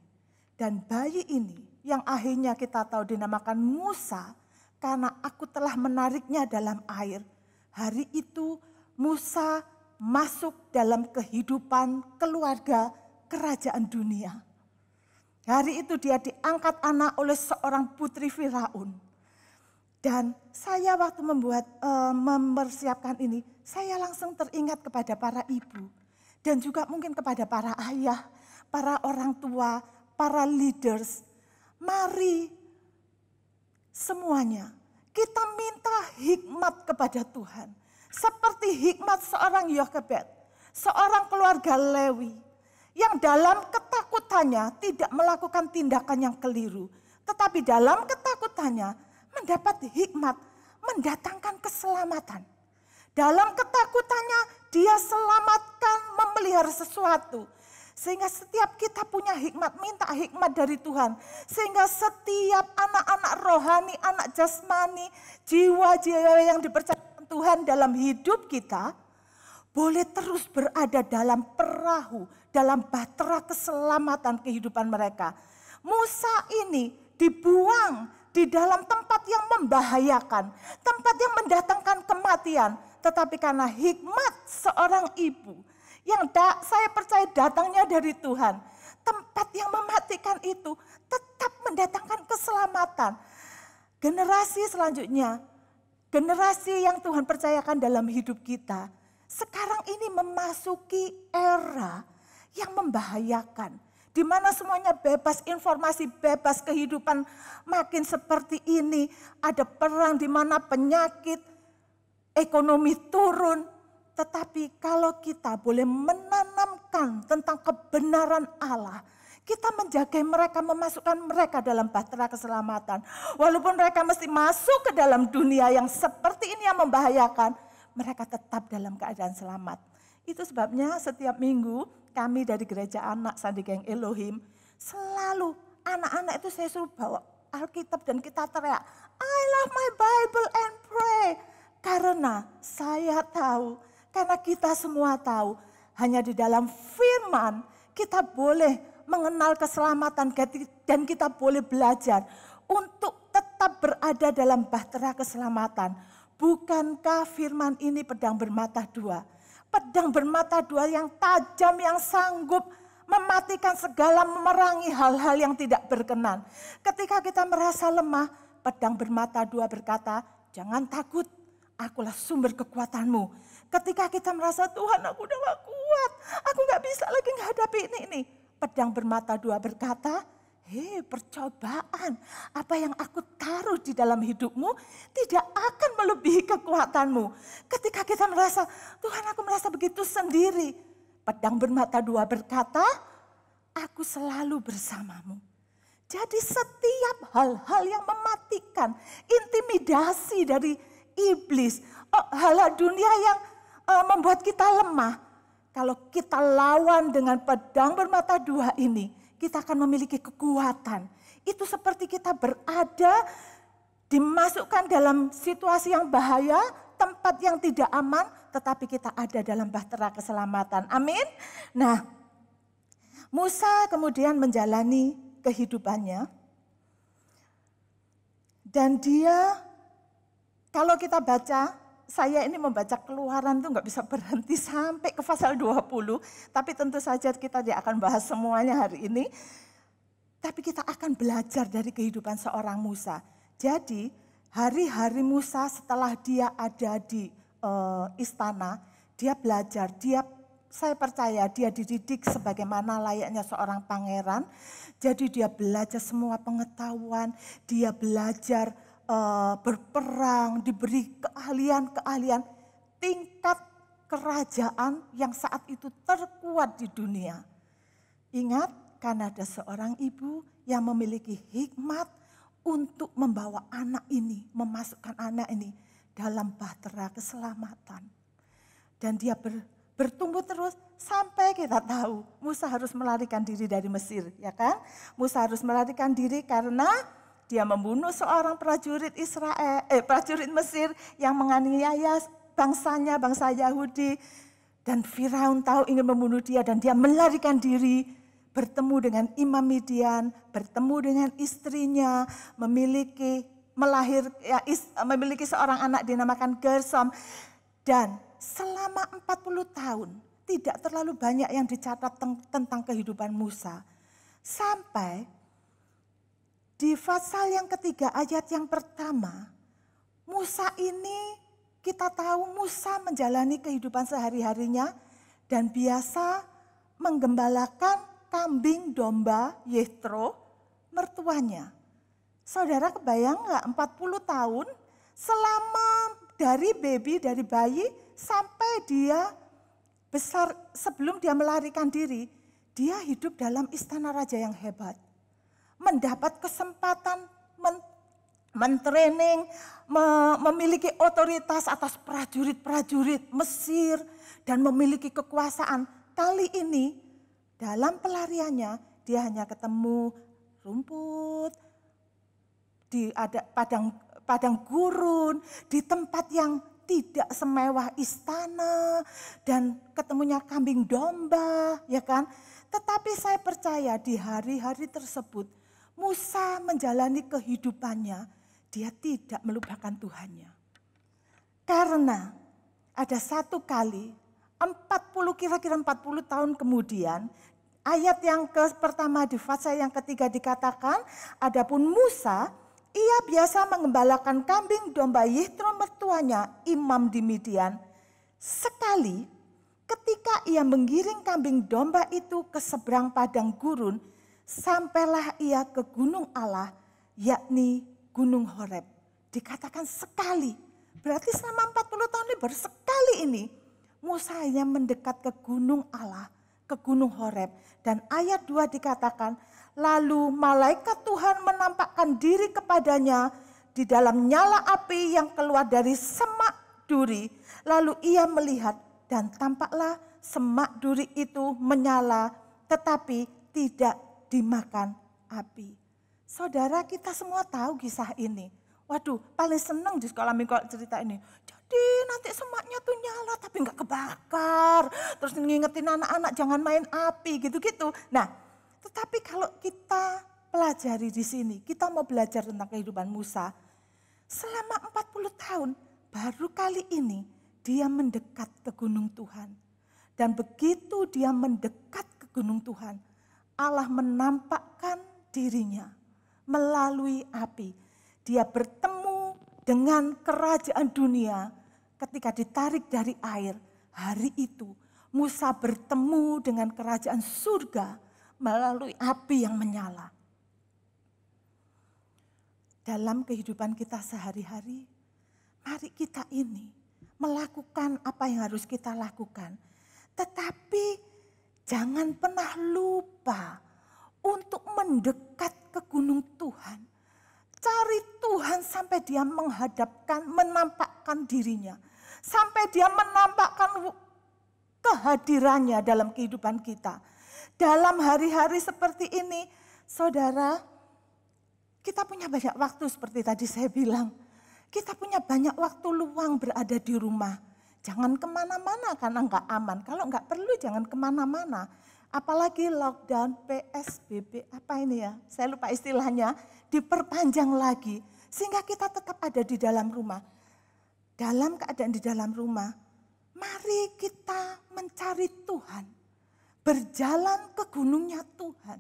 Dan bayi ini yang akhirnya kita tahu dinamakan Musa karena aku telah menariknya dalam air. Hari itu Musa masuk dalam kehidupan keluarga kerajaan dunia. Hari itu dia diangkat anak oleh seorang putri Firaun. Dan saya waktu mempersiapkan ini, saya langsung teringat kepada para ibu. Dan juga mungkin kepada para ayah, para orang tua, para leaders. Mari semuanya kita minta hikmat kepada Tuhan. Seperti hikmat seorang Yokebed, seorang keluarga Lewi. Yang dalam ketakutannya tidak melakukan tindakan yang keliru. Tetapi dalam ketakutannya mendapat hikmat, mendatangkan keselamatan. Dalam ketakutannya dia selamatkan, memelihara sesuatu. Sehingga setiap kita punya hikmat, minta hikmat dari Tuhan. Sehingga setiap anak-anak rohani, anak jasmani, jiwa-jiwa yang dipercayakan Tuhan dalam hidup kita, boleh terus berada dalam perahu, dalam bahtera keselamatan kehidupan mereka. Musa ini dibuang di dalam tempat yang membahayakan, tempat yang mendatangkan kematian. Tetapi karena hikmat seorang ibu, yang saya percaya datangnya dari Tuhan. Tempat yang mematikan itu tetap mendatangkan keselamatan. Generasi selanjutnya, generasi yang Tuhan percayakan dalam hidup kita, sekarang ini memasuki era yang membahayakan. Di mana semuanya bebas, informasi bebas, kehidupan makin seperti ini. Ada perang di mana penyakit, ekonomi turun. Tetapi kalau kita boleh menanamkan tentang kebenaran Allah, kita menjaga mereka, memasukkan mereka dalam bahtera keselamatan. Walaupun mereka mesti masuk ke dalam dunia yang seperti ini yang membahayakan, mereka tetap dalam keadaan selamat. Itu sebabnya setiap minggu kami dari Gereja Anak Sandigeng Elohim, selalu anak-anak itu saya suruh bawa Alkitab dan kita teriak, I love my Bible and pray. Karena saya tahu, karena kita semua tahu, hanya di dalam firman kita boleh mengenal keselamatan dan kita boleh belajar untuk tetap berada dalam bahtera keselamatan. Bukankah firman ini pedang bermata dua? Pedang bermata dua yang tajam, yang sanggup mematikan segala, memerangi hal-hal yang tidak berkenan. Ketika kita merasa lemah, pedang bermata dua berkata, jangan takut, akulah sumber kekuatanmu. Ketika kita merasa Tuhan aku udah gak kuat, aku gak bisa lagi menghadapi ini. Pedang bermata dua berkata, hei percobaan apa yang aku taruh di dalam hidupmu tidak akan melebihi kekuatanmu. Ketika kita merasa, Tuhan aku merasa begitu sendiri. Pedang bermata dua berkata, aku selalu bersamamu. Jadi setiap hal-hal yang mematikan, intimidasi dari iblis, hal-hal dunia yang membuat kita lemah. Kalau kita lawan dengan pedang bermata dua ini, kita akan memiliki kekuatan. Itu seperti kita berada, dimasukkan dalam situasi yang bahaya, tempat yang tidak aman, tetapi kita ada dalam bahtera keselamatan. Amin. Nah, Musa kemudian menjalani kehidupannya. Dan dia, kalau kita baca, saya ini membaca Keluaran itu nggak bisa berhenti sampai ke pasal 20. Tapi tentu saja kita tidak akan bahas semuanya hari ini. Tapi kita akan belajar dari kehidupan seorang Musa. Jadi hari-hari Musa setelah dia ada di istana, dia belajar, dia saya percaya dia dididik sebagaimana layaknya seorang pangeran. Jadi dia belajar semua pengetahuan, dia belajar berperang, diberi keahlian-keahlian, tingkat kerajaan yang saat itu terkuat di dunia. Ingat, karena ada seorang ibu yang memiliki hikmat untuk membawa anak ini, memasukkan anak ini dalam bahtera keselamatan. Dan dia bertumbuh terus sampai kita tahu Musa harus melarikan diri dari Mesir, ya kan? Musa harus melarikan diri karena dia membunuh seorang prajurit prajurit Mesir yang menganiaya bangsanya, bangsa Yahudi. Dan Firaun tahu ingin membunuh dia dan dia melarikan diri, bertemu dengan Imam Midian, bertemu dengan istrinya, memiliki seorang anak dinamakan Gersom. Dan selama 40 tahun tidak terlalu banyak yang dicatat tentang kehidupan Musa. Sampai di pasal yang ketiga ayat yang pertama, Musa ini kita tahu Musa menjalani kehidupan sehari-harinya dan biasa menggembalakan kambing domba Yethro mertuanya. Saudara kebayang nggak 40 tahun selama dari bayi sampai dia besar, sebelum dia melarikan diri, dia hidup dalam istana raja yang hebat. Mendapat kesempatan mentraining, memiliki otoritas atas prajurit-prajurit Mesir dan memiliki kekuasaan. Kali ini dalam pelariannya dia hanya ketemu rumput, ada padang gurun, di tempat yang tidak semewah istana dan ketemunya kambing domba, ya kan? Tetapi saya percaya di hari-hari tersebut Musa menjalani kehidupannya, dia tidak melupakan Tuhannya. Karena ada satu kali, kira-kira 40 tahun kemudian, ayat yang pertama di pasal yang ketiga dikatakan, adapun Musa, ia biasa mengembalakan kambing domba Yethro mertuanya, imam di Midian. Sekali ketika ia menggiring kambing domba itu ke seberang padang gurun, sampailah ia ke gunung Allah, yakni gunung Horeb. Dikatakan sekali, berarti selama 40 tahun ini baru sekali ini Musa hanya mendekat ke gunung Allah, ke gunung Horeb. Dan ayat 2 dikatakan, lalu malaikat Tuhan menampakkan diri kepadanya di dalam nyala api yang keluar dari semak duri. Lalu ia melihat dan tampaklah semak duri itu menyala tetapi tidak dimakan api. Saudara, kita semua tahu kisah ini. Waduh, paling senang di sekolah minggu cerita ini. Jadi nanti semaknya tuh nyala tapi nggak kebakar. Terus ngingetin anak-anak jangan main api gitu-gitu. Nah, tetapi kalau kita pelajari di sini, kita mau belajar tentang kehidupan Musa. Selama 40 tahun, baru kali ini dia mendekat ke gunung Tuhan. Dan begitu dia mendekat ke gunung Tuhan, Allah menampakkan dirinya melalui api. Dia bertemu dengan kerajaan dunia ketika ditarik dari air. Hari itu Musa bertemu dengan kerajaan surga melalui api yang menyala. Dalam kehidupan kita sehari-hari, mari kita ini melakukan apa yang harus kita lakukan. Tetapi jangan pernah lupa untuk mendekat ke gunung Tuhan. Cari Tuhan sampai dia menampakkan dirinya. Sampai dia menampakkan kehadirannya dalam kehidupan kita. Dalam hari-hari seperti ini, saudara, kita punya banyak waktu seperti tadi saya bilang. Kita punya banyak waktu luang berada di rumah. Jangan kemana-mana karena nggak aman. Kalau nggak perlu jangan kemana-mana. Apalagi lockdown, PSBB, apa ini ya? Saya lupa istilahnya, diperpanjang lagi. Sehingga kita tetap ada di dalam rumah. Dalam keadaan di dalam rumah, mari kita mencari Tuhan. Berjalan ke gunungnya Tuhan.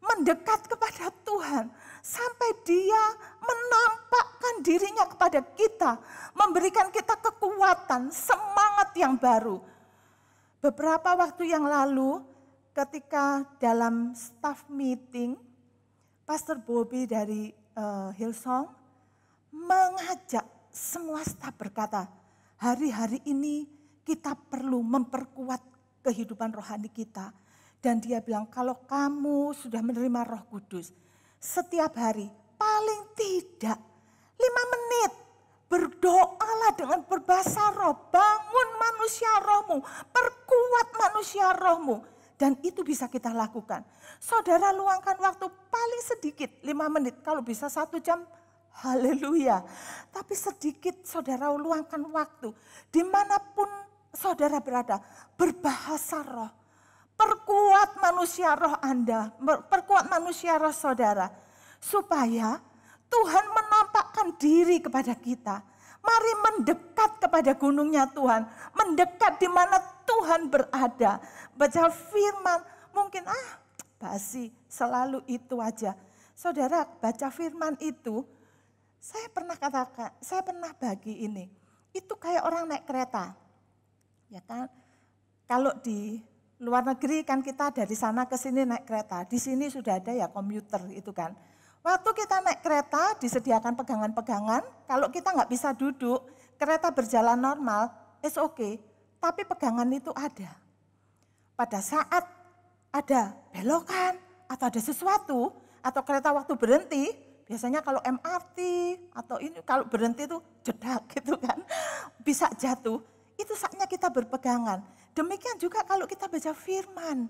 Mendekat kepada Tuhan. Sampai dia menampakkan dirinya kepada kita. Memberikan kita kekuatan, semangat yang baru. beberapa waktu yang lalu ketika dalam staff meeting, Pastor Bobby dari Hillsong mengajak semua staf berkata, hari-hari ini kita perlu memperkuat kehidupan rohani kita. Dan dia bilang, kalau kamu sudah menerima Roh Kudus, setiap hari paling tidak 5 menit berdoalah dengan berbahasa roh, bangun manusia rohmu, perkuat manusia rohmu. Dan itu bisa kita lakukan. Saudara luangkan waktu paling sedikit 5 menit, kalau bisa 1 jam, haleluya. Tapi sedikit saudara luangkan waktu, dimanapun saudara berada, berbahasa roh. Perkuat manusia roh Anda, perkuat manusia roh saudara. Supaya Tuhan menampakkan diri kepada kita. Mari mendekat kepada gunungnya Tuhan. Mendekat di mana Tuhan berada. Baca firman, mungkin basi, selalu itu aja. Saudara baca firman itu, saya pernah bagi ini. Itu kayak orang naik kereta. Ya kan? Kalau di luar negeri kan kita dari sana ke sini naik kereta. Di sini sudah ada ya komuter itu kan. Waktu kita naik kereta disediakan pegangan-pegangan. Kalau kita nggak bisa duduk, kereta berjalan normal, it's okay. Tapi pegangan itu ada. Pada saat ada belokan atau ada sesuatu, atau kereta waktu berhenti, biasanya kalau MRT atau ini kalau berhenti itu jedak gitu kan, bisa jatuh. Itu saatnya kita berpegangan. Demikian juga kalau kita baca firman.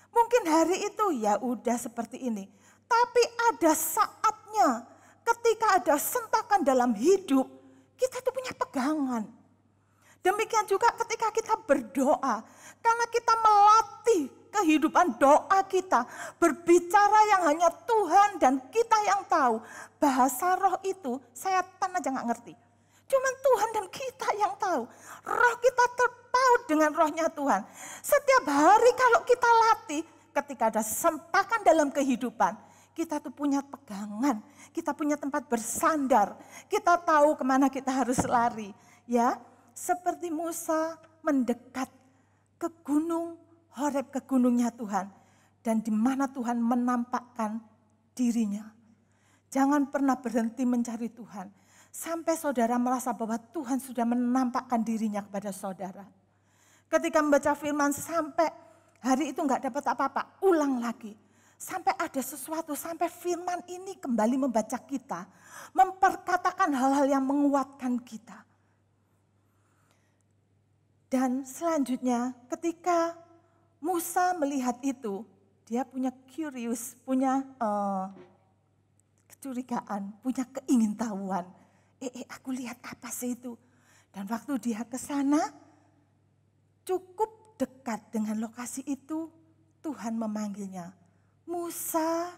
Mungkin hari itu ya udah seperti ini. Tapi ada saatnya ketika ada sentakan dalam hidup, kita itu punya pegangan. Demikian juga ketika kita berdoa. Karena kita melatih kehidupan doa kita. Berbicara yang hanya Tuhan dan kita yang tahu. Bahasa roh itu saya aja gak ngerti. Cuman Tuhan dan kita yang tahu. Roh kita terpaut dengan rohnya Tuhan. Setiap hari kalau kita latih, ketika ada sentakan dalam kehidupan, kita tuh punya pegangan. Kita punya tempat bersandar. Kita tahu kemana kita harus lari. Ya, seperti Musa mendekat ke gunung Horeb, ke gunungnya Tuhan. Dan di mana Tuhan menampakkan dirinya. Jangan pernah berhenti mencari Tuhan. Sampai saudara merasa bahwa Tuhan sudah menampakkan dirinya kepada saudara. Ketika membaca firman sampai hari itu enggak dapat apa-apa, ulang lagi. Sampai ada sesuatu, sampai firman ini kembali membaca kita. Memperkatakan hal-hal yang menguatkan kita. Dan selanjutnya ketika Musa melihat itu, dia punya kecurigaan, punya keingintahuan. Aku lihat apa sih itu? Dan waktu dia ke sana, cukup dekat dengan lokasi itu, Tuhan memanggilnya. Musa,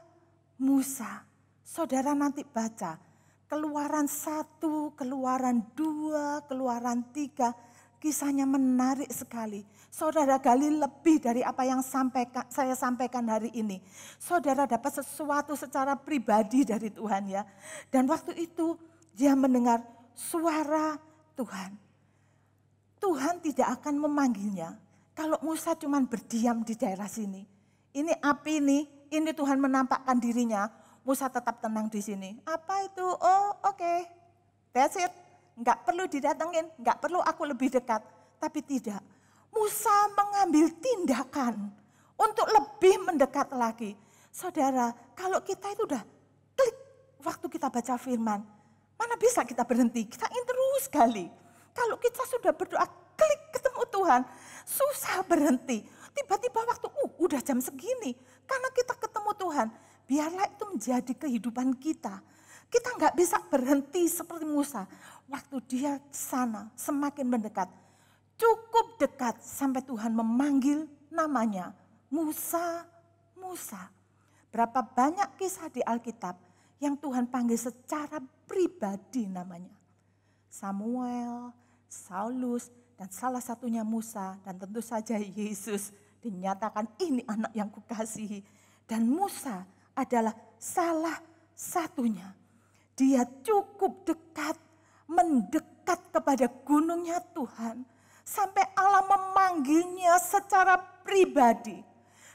Musa. Saudara nanti baca, Keluaran 1, Keluaran 2, Keluaran 3, kisahnya menarik sekali. Saudara gali lebih dari apa yang saya sampaikan hari ini. Saudara dapat sesuatu secara pribadi dari Tuhan ya. Dan waktu itu dia mendengar suara Tuhan. Tuhan tidak akan memanggilnya kalau Musa cuma berdiam di daerah sini. Ini api ini Tuhan menampakkan dirinya. Musa tetap tenang di sini. Apa itu? Oh oke, that's it. Enggak perlu didatengin, enggak perlu aku lebih dekat. Tapi tidak, Musa mengambil tindakan untuk lebih mendekat lagi. Saudara, kalau kita itu udah klik waktu kita baca firman, mana bisa kita berhenti? Kita ingin terus sekali. Kalau kita sudah berdoa, klik ketemu Tuhan, susah berhenti. Tiba-tiba waktu, udah jam segini. Karena kita ketemu Tuhan, biarlah itu menjadi kehidupan kita. Kita nggak bisa berhenti seperti Musa. Waktu dia sana semakin mendekat. Cukup dekat sampai Tuhan memanggil namanya. Musa, Musa. Berapa banyak kisah di Alkitab yang Tuhan panggil secara pribadi namanya. Samuel, Saulus, dan salah satunya Musa. Dan tentu saja Yesus dinyatakan ini anak yang kukasihi. Dan Musa adalah salah satunya. Dia cukup dekat, mendekat kepada gunungnya Tuhan. Sampai Allah memanggilnya secara pribadi.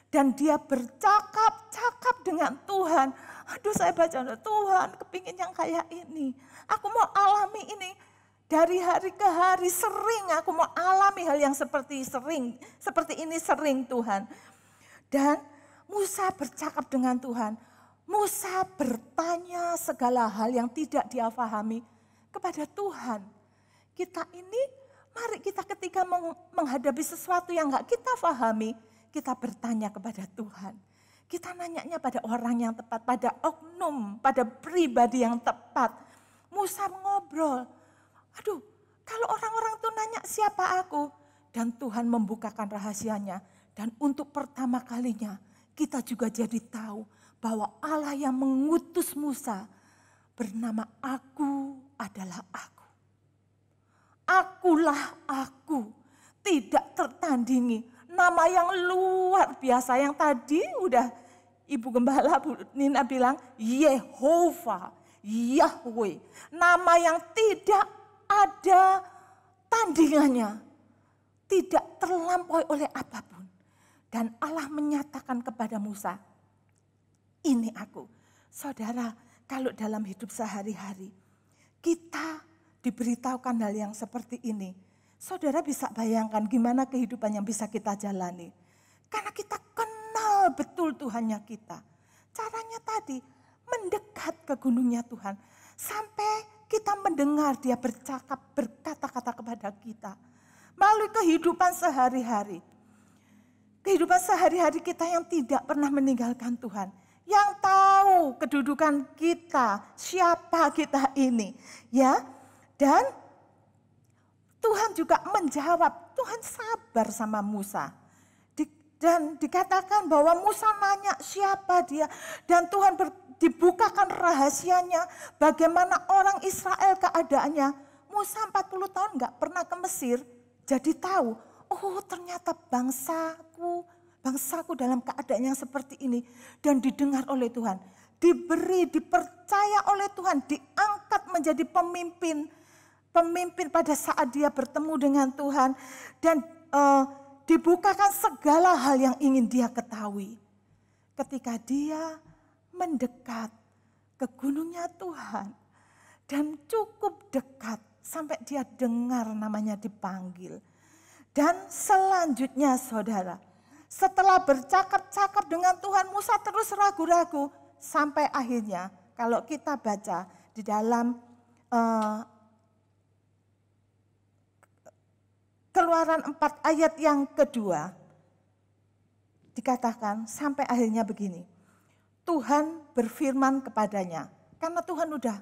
Dan dia bercakap-cakap dengan Tuhan. Aduh saya baca, Tuhan kepingin yang kayak ini. Aku mau alami ini. Dari hari ke hari sering aku mau alami hal yang seperti ini sering Tuhan. Dan Musa bercakap dengan Tuhan. Musa bertanya segala hal yang tidak dia pahami kepada Tuhan. Kita ini, mari kita ketika menghadapi sesuatu yang enggak kita pahami, kita bertanya kepada Tuhan. Kita nanyanya pada orang yang tepat, pada oknum, pada pribadi yang tepat. Musa ngobrol. Aduh, kalau orang-orang tuh nanya siapa aku? Dan Tuhan membukakan rahasianya. Dan untuk pertama kalinya kita juga jadi tahu bahwa Allah yang mengutus Musa bernama Aku adalah Aku. Akulah Aku, tidak tertandingi. Nama yang luar biasa yang tadi udah Ibu Gembala Bu Nina bilang Yehova, Yahweh. Nama yang tidak ada tandingannya, tidak terlampaui oleh apapun. Dan Allah menyatakan kepada Musa, ini aku. Saudara, kalau dalam hidup sehari-hari kita diberitahukan hal yang seperti ini, saudara bisa bayangkan gimana kehidupan yang bisa kita jalani. Karena kita kenal betul Tuhannya kita. Caranya tadi mendekat ke gunungnya Tuhan. Sampai kita mendengar dia berkata-kata kepada kita. Melalui kehidupan sehari-hari. Kehidupan sehari-hari kita yang tidak pernah meninggalkan Tuhan. Yang tahu kedudukan kita, siapa kita ini. Ya, dan Tuhan juga menjawab, Tuhan sabar sama Musa. Dan dikatakan bahwa Musa nanya siapa dia. Dan Tuhan dibukakan rahasianya bagaimana orang Israel keadaannya. Musa 40 tahun gak pernah ke Mesir, jadi tahu, oh ternyata bangsaku dalam keadaan yang seperti ini. Dan didengar oleh Tuhan, dipercaya oleh Tuhan, diangkat menjadi pemimpin pada saat dia bertemu dengan Tuhan. Dan dibukakan segala hal yang ingin dia ketahui. Ketika dia mendekat ke gunungnya Tuhan dan cukup dekat sampai dia dengar namanya dipanggil. Dan selanjutnya saudara, setelah bercakap-cakap dengan Tuhan, Musa terus ragu-ragu sampai akhirnya kalau kita baca di dalam Keluaran 4 ayat yang kedua dikatakan sampai akhirnya begini. Tuhan berfirman kepadanya, karena Tuhan udah,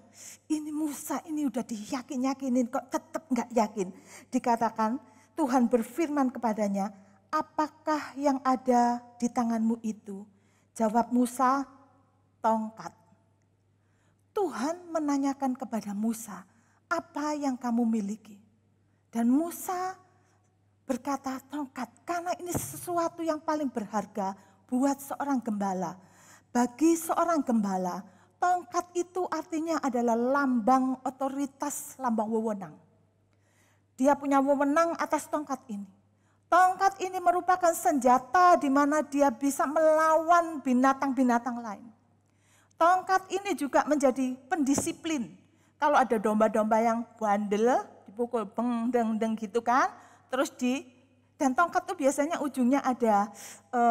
ini Musa ini udah diyakin-yakinin kok tetap gak yakin. Dikatakan Tuhan berfirman kepadanya, apakah yang ada di tanganmu itu? Jawab Musa, tongkat. Tuhan menanyakan kepada Musa, apa yang kamu miliki? Dan Musa berkata tongkat, karena ini sesuatu yang paling berharga buat seorang gembala. Bagi seorang gembala, tongkat itu artinya adalah lambang otoritas, lambang wewenang. Dia punya wewenang atas tongkat ini. Tongkat ini merupakan senjata di mana dia bisa melawan binatang-binatang lain. Tongkat ini juga menjadi pendisiplin. Kalau ada domba-domba yang bandel, dipukul beng deng deng gitu kan, terus dan tongkat itu biasanya ujungnya ada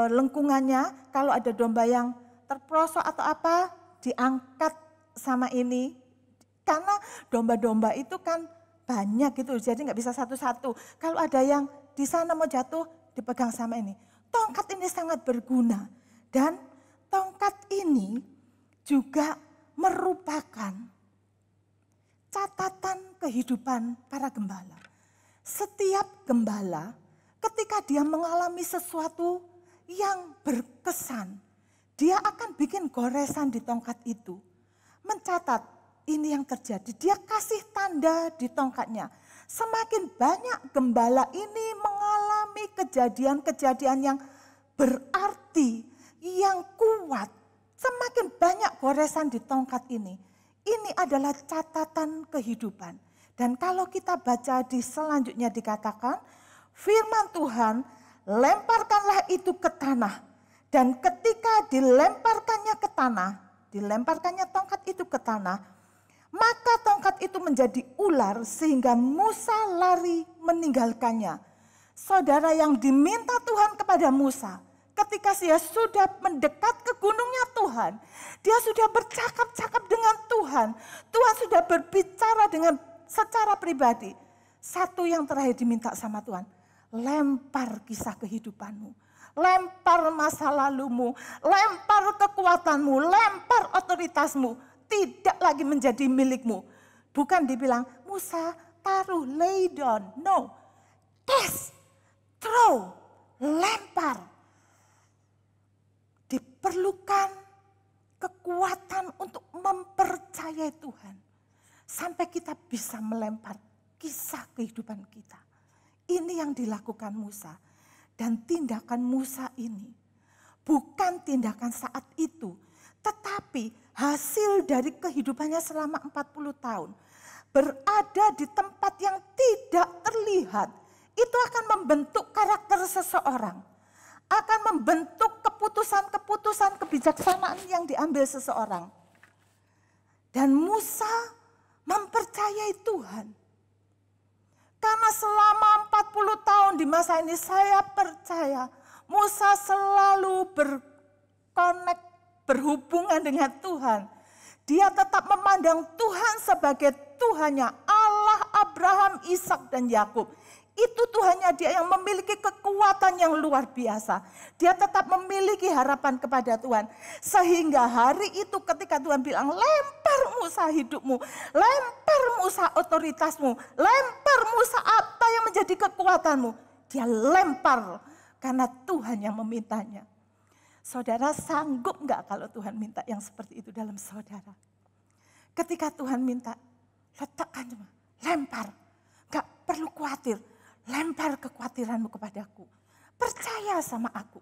lengkungannya. Kalau ada domba yang terprosok atau apa, diangkat sama ini. Karena domba-domba itu kan banyak gitu, jadi nggak bisa satu-satu. Kalau ada yang di sana mau jatuh, dipegang sama ini. Tongkat ini sangat berguna. Dan tongkat ini juga merupakan catatan kehidupan para gembala. Setiap gembala ketika dia mengalami sesuatu yang berkesan, dia akan bikin goresan di tongkat itu. Mencatat ini yang terjadi, dia kasih tanda di tongkatnya. Semakin banyak gembala ini mengalami kejadian-kejadian yang berarti, yang kuat, semakin banyak goresan di tongkat ini. Ini adalah catatan kehidupan. Dan kalau kita baca di selanjutnya dikatakan firman Tuhan, lemparkanlah itu ke tanah. Dan ketika dilemparkannya tongkat itu ke tanah, maka tongkat itu menjadi ular sehingga Musa lari meninggalkannya. Saudara, yang diminta Tuhan kepada Musa, ketika dia sudah mendekat ke gunungnya Tuhan, dia sudah bercakap-cakap dengan Tuhan. Tuhan sudah berbicara dengan secara pribadi. Satu yang terakhir diminta sama Tuhan, lempar kisah kehidupanmu, lempar masa lalumu, lempar kekuatanmu, lempar otoritasmu, tidak lagi menjadi milikmu. Bukan dibilang, Musa taruh, lay down. No, cast, throw, lempar. Diperlukan kekuatan untuk mempercayai Tuhan. Sampai kita bisa melempar kisah kehidupan kita. Ini yang dilakukan Musa. Dan tindakan Musa ini bukan tindakan saat itu, tetapi hasil dari kehidupannya selama 40 tahun. Berada di tempat yang tidak terlihat, itu akan membentuk karakter seseorang. Akan membentuk keputusan-keputusan kebijaksanaan yang diambil seseorang. Dan Musa mempercayai Tuhan. Karena selama 40 tahun di masa ini saya percaya Musa selalu berhubungan dengan Tuhan. Dia tetap memandang Tuhan sebagai Tuhannya, Allah Abraham, Ishak dan Yakub. Itu Tuhannya dia yang memiliki kekuatan yang luar biasa. Dia tetap memiliki harapan kepada Tuhan. Sehingga hari itu ketika Tuhan bilang, lempar Musa hidupmu, lempar Musa otoritasmu, lempar Musa apa yang menjadi kekuatanmu. Dia lempar karena Tuhan yang memintanya. Saudara sanggup enggak kalau Tuhan minta yang seperti itu dalam saudara? Ketika Tuhan minta, letakkan cuma, lempar. Enggak perlu khawatir. Lempar kekhawatiranmu kepadaku. Percaya sama aku.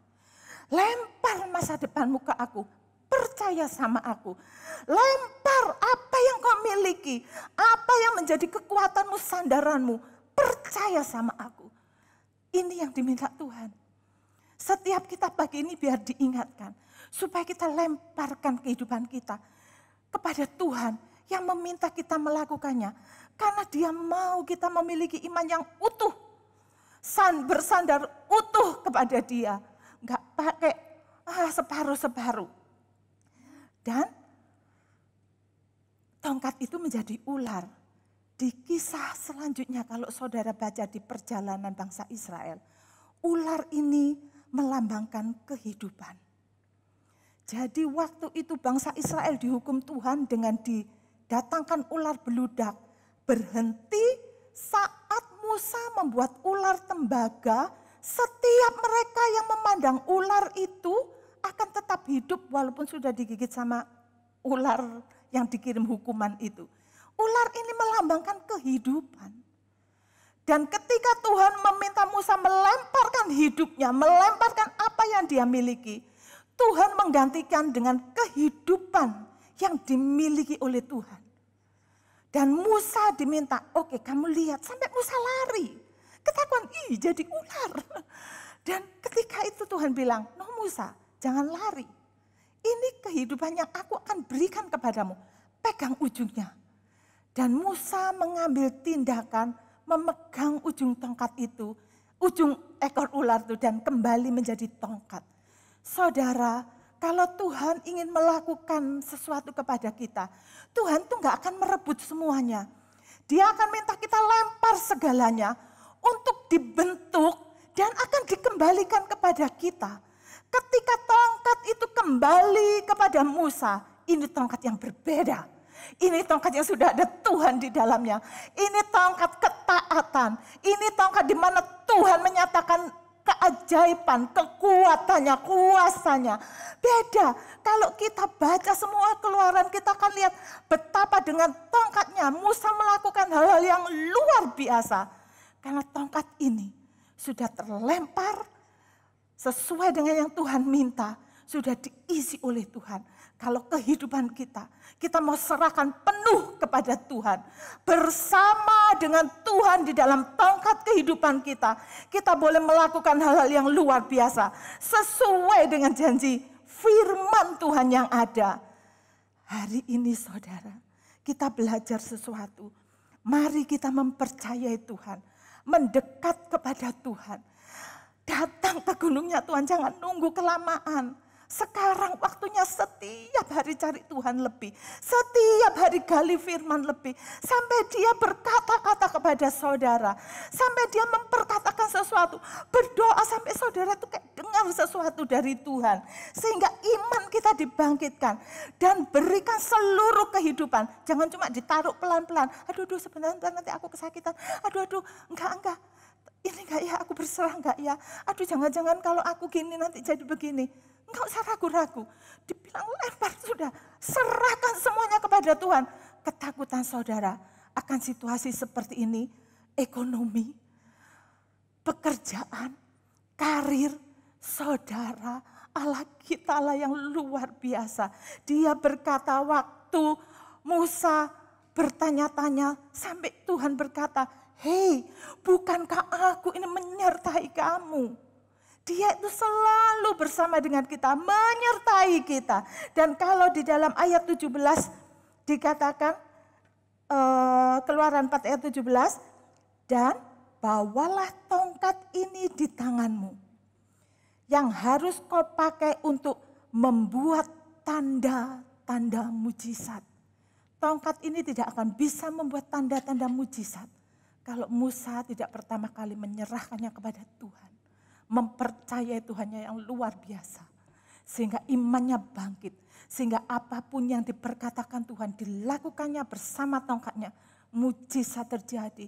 Lempar masa depanmu ke aku. Percaya sama aku. Lempar apa yang kau miliki. Apa yang menjadi kekuatanmu, sandaranmu. Percaya sama aku. Ini yang diminta Tuhan. Setiap kita pagi ini biar diingatkan. Supaya kita lemparkan kehidupan kita kepada Tuhan yang meminta kita melakukannya. Karena dia mau kita memiliki iman yang utuh. Bersandar utuh kepada dia. Enggak pakai separuh-separuh. Dan tongkat itu menjadi ular. Di kisah selanjutnya kalau saudara baca di perjalanan bangsa Israel. Ular ini melambangkan kehidupan. Jadi waktu itu bangsa Israel dihukum Tuhan dengan didatangkan ular beludak. Berhenti saat Musa membuat ular tembaga, setiap mereka yang memandang ular itu akan tetap hidup walaupun sudah digigit sama ular yang dikirim hukuman itu. Ular ini melambangkan kehidupan. Dan ketika Tuhan meminta Musa melemparkan hidupnya, melemparkan apa yang dia miliki, Tuhan menggantikan dengan kehidupan yang dimiliki oleh Tuhan. Dan Musa diminta, oke kamu lihat, sampai Musa lari. Ketakuan, jadi ular. Dan ketika itu Tuhan bilang, no Musa, jangan lari. Ini kehidupan yang aku akan berikan kepadamu. Pegang ujungnya. Dan Musa mengambil tindakan, memegang ujung tongkat itu, ujung ekor ular itu dan kembali menjadi tongkat. Saudara, kalau Tuhan ingin melakukan sesuatu kepada kita, Tuhan tuh gak akan merebut semuanya. Dia akan minta kita lempar segalanya untuk dibentuk dan akan dikembalikan kepada kita. Ketika tongkat itu kembali kepada Musa, ini tongkat yang berbeda. Ini tongkat yang sudah ada Tuhan di dalamnya. Ini tongkat ketaatan. Ini tongkat di mana Tuhan menyatakan keajaiban, kekuatannya, kuasanya. Beda, kalau kita baca semua Keluaran kita akan lihat betapa dengan tongkatnya Musa melakukan hal-hal yang luar biasa. Karena tongkat ini sudah terlempar sesuai dengan yang Tuhan minta, sudah diisi oleh Tuhan. kalau kehidupan kita mau serahkan penuh kepada Tuhan. Bersama dengan Tuhan di dalam tongkat kehidupan kita boleh melakukan hal-hal yang luar biasa. Sesuai dengan janji firman Tuhan yang ada. Hari ini saudara, kita belajar sesuatu. Mari kita mempercayai Tuhan, mendekat kepada Tuhan. Datang ke gunungnya Tuhan, jangan nunggu kelamaan. Sekarang waktunya setiap hari cari Tuhan lebih. Setiap hari gali firman lebih. Sampai dia berkata-kata kepada saudara. Sampai dia memperkatakan sesuatu. Berdoa sampai saudara itu kayak dengar sesuatu dari Tuhan. Sehingga iman kita dibangkitkan. Dan berikan seluruh kehidupan. Jangan cuma ditaruh pelan-pelan. Aduh sebentar nanti aku kesakitan. Aduh enggak. Ini enggak ya, aku berserah enggak ya. Aduh jangan-jangan kalau aku gini nanti jadi begini. Enggak usah ragu-ragu. Dibilang lempar sudah. Serahkan semuanya kepada Tuhan. Ketakutan saudara akan situasi seperti ini. Ekonomi, pekerjaan, karir, saudara. Allah kita lah yang luar biasa. Dia berkata waktu Musa bertanya-tanya sampai Tuhan berkata, hei, bukankah aku ini menyertai kamu? Dia itu selalu bersama dengan kita, menyertai kita. Dan kalau di dalam ayat 17 dikatakan, Keluaran 4 ayat 17, dan bawalah tongkat ini di tanganmu, yang harus kau pakai untuk membuat tanda-tanda mujizat. Tongkat ini tidak akan bisa membuat tanda-tanda mujizat kalau Musa tidak pertama kali menyerahkannya kepada Tuhan. Mempercayai Tuhannya yang luar biasa. Sehingga imannya bangkit. Sehingga apapun yang diperkatakan Tuhan dilakukannya bersama tongkatnya. Mujizat terjadi.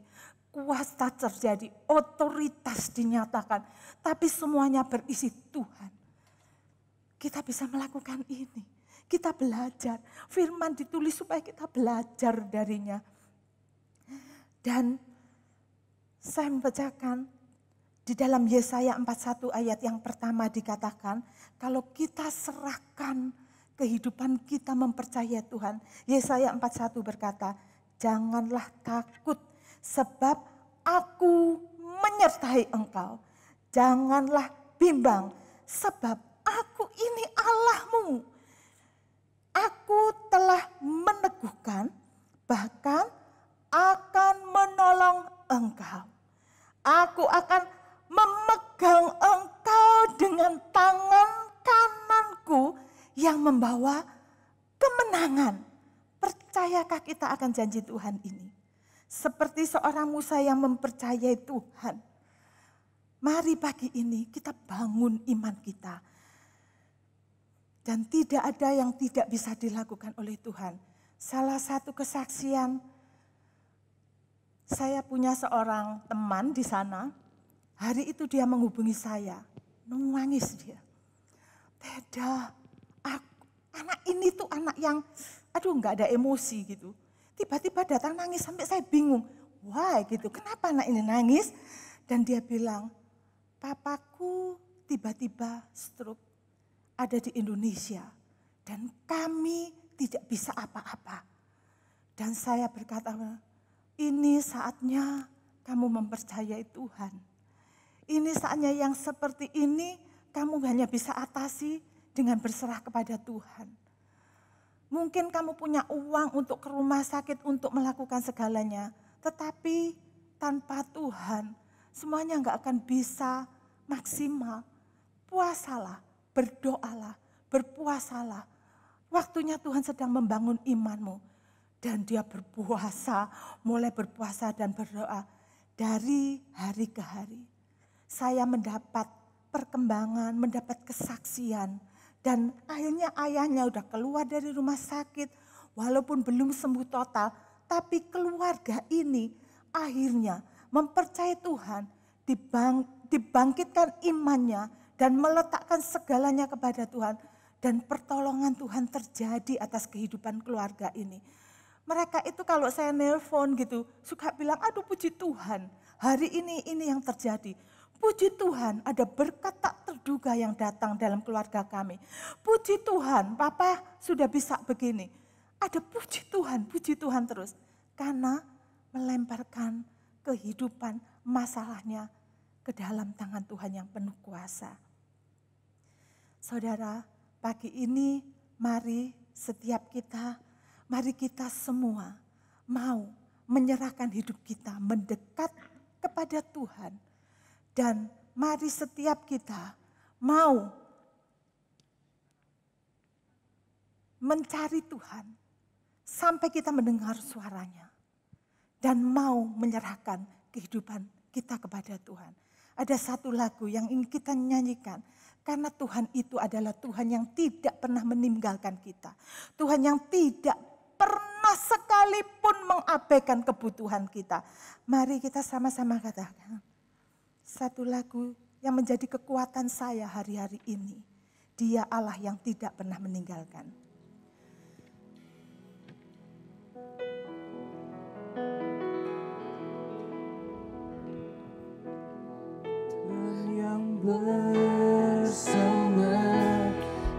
Kuasa terjadi. Otoritas dinyatakan. Tapi semuanya berisi Tuhan. Kita bisa melakukan ini. Kita belajar. Firman ditulis supaya kita belajar darinya. Dan saya membacakan di dalam Yesaya 41 ayat yang pertama dikatakan, kalau kita serahkan kehidupan kita mempercayai Tuhan. Yesaya 41 berkata, janganlah takut sebab aku menyertai engkau. Janganlah bimbang sebab aku ini Allahmu. Aku telah meneguhkan, bahkan akan menolong engkau. Aku akan memegang engkau dengan tangan kananku yang membawa kemenangan. Percayakah kita akan janji Tuhan ini? Seperti seorang Musa yang mempercayai Tuhan. Mari pagi ini kita bangun iman kita. Dan tidak ada yang tidak bisa dilakukan oleh Tuhan. Salah satu kesaksian, saya punya seorang teman di sana. Hari itu dia menghubungi saya, nangis dia. Tidak, anak ini tuh anak yang, nggak ada emosi gitu. Tiba-tiba datang nangis sampai saya bingung. Wah gitu, kenapa anak ini nangis? Dan dia bilang, papaku tiba-tiba stroke, ada di Indonesia. Dan kami tidak bisa apa-apa. Dan saya berkata, ini saatnya kamu mempercayai Tuhan. Ini saatnya yang seperti ini kamu hanya bisa atasi dengan berserah kepada Tuhan. Mungkin kamu punya uang untuk ke rumah sakit untuk melakukan segalanya. Tetapi tanpa Tuhan semuanya enggak akan bisa maksimal. Puasalah, berdoalah, berpuasalah. Waktunya Tuhan sedang membangun imanmu. Dan dia berpuasa, mulai berpuasa dan berdoa dari hari ke hari. Saya mendapat perkembangan, mendapat kesaksian. Dan akhirnya ayahnya udah keluar dari rumah sakit. Walaupun belum sembuh total. Tapi keluarga ini akhirnya mempercayai Tuhan. Dibangkitkan imannya. Dan meletakkan segalanya kepada Tuhan. Dan pertolongan Tuhan terjadi atas kehidupan keluarga ini. Mereka itu kalau saya nelpon gitu. Suka bilang, aduh puji Tuhan. Hari ini yang terjadi. Puji Tuhan, ada berkat tak terduga yang datang dalam keluarga kami. Puji Tuhan, Papa sudah bisa begini. Ada puji Tuhan terus. Karena melemparkan kehidupan masalahnya ke dalam tangan Tuhan yang penuh kuasa. Saudara, pagi ini mari setiap kita, mari kita semua mau menyerahkan hidup kita mendekat kepada Tuhan. Dan mari setiap kita mau mencari Tuhan sampai kita mendengar suaranya. Dan mau menyerahkan kehidupan kita kepada Tuhan. Ada satu lagu yang ingin kita nyanyikan. Karena Tuhan itu adalah Tuhan yang tidak pernah meninggalkan kita. Tuhan yang tidak pernah sekalipun mengabaikan kebutuhan kita. Mari kita sama-sama katakan. Satu lagu yang menjadi kekuatan saya hari-hari ini. Dia Allah yang tidak pernah meninggalkan. Tuhan yang bersama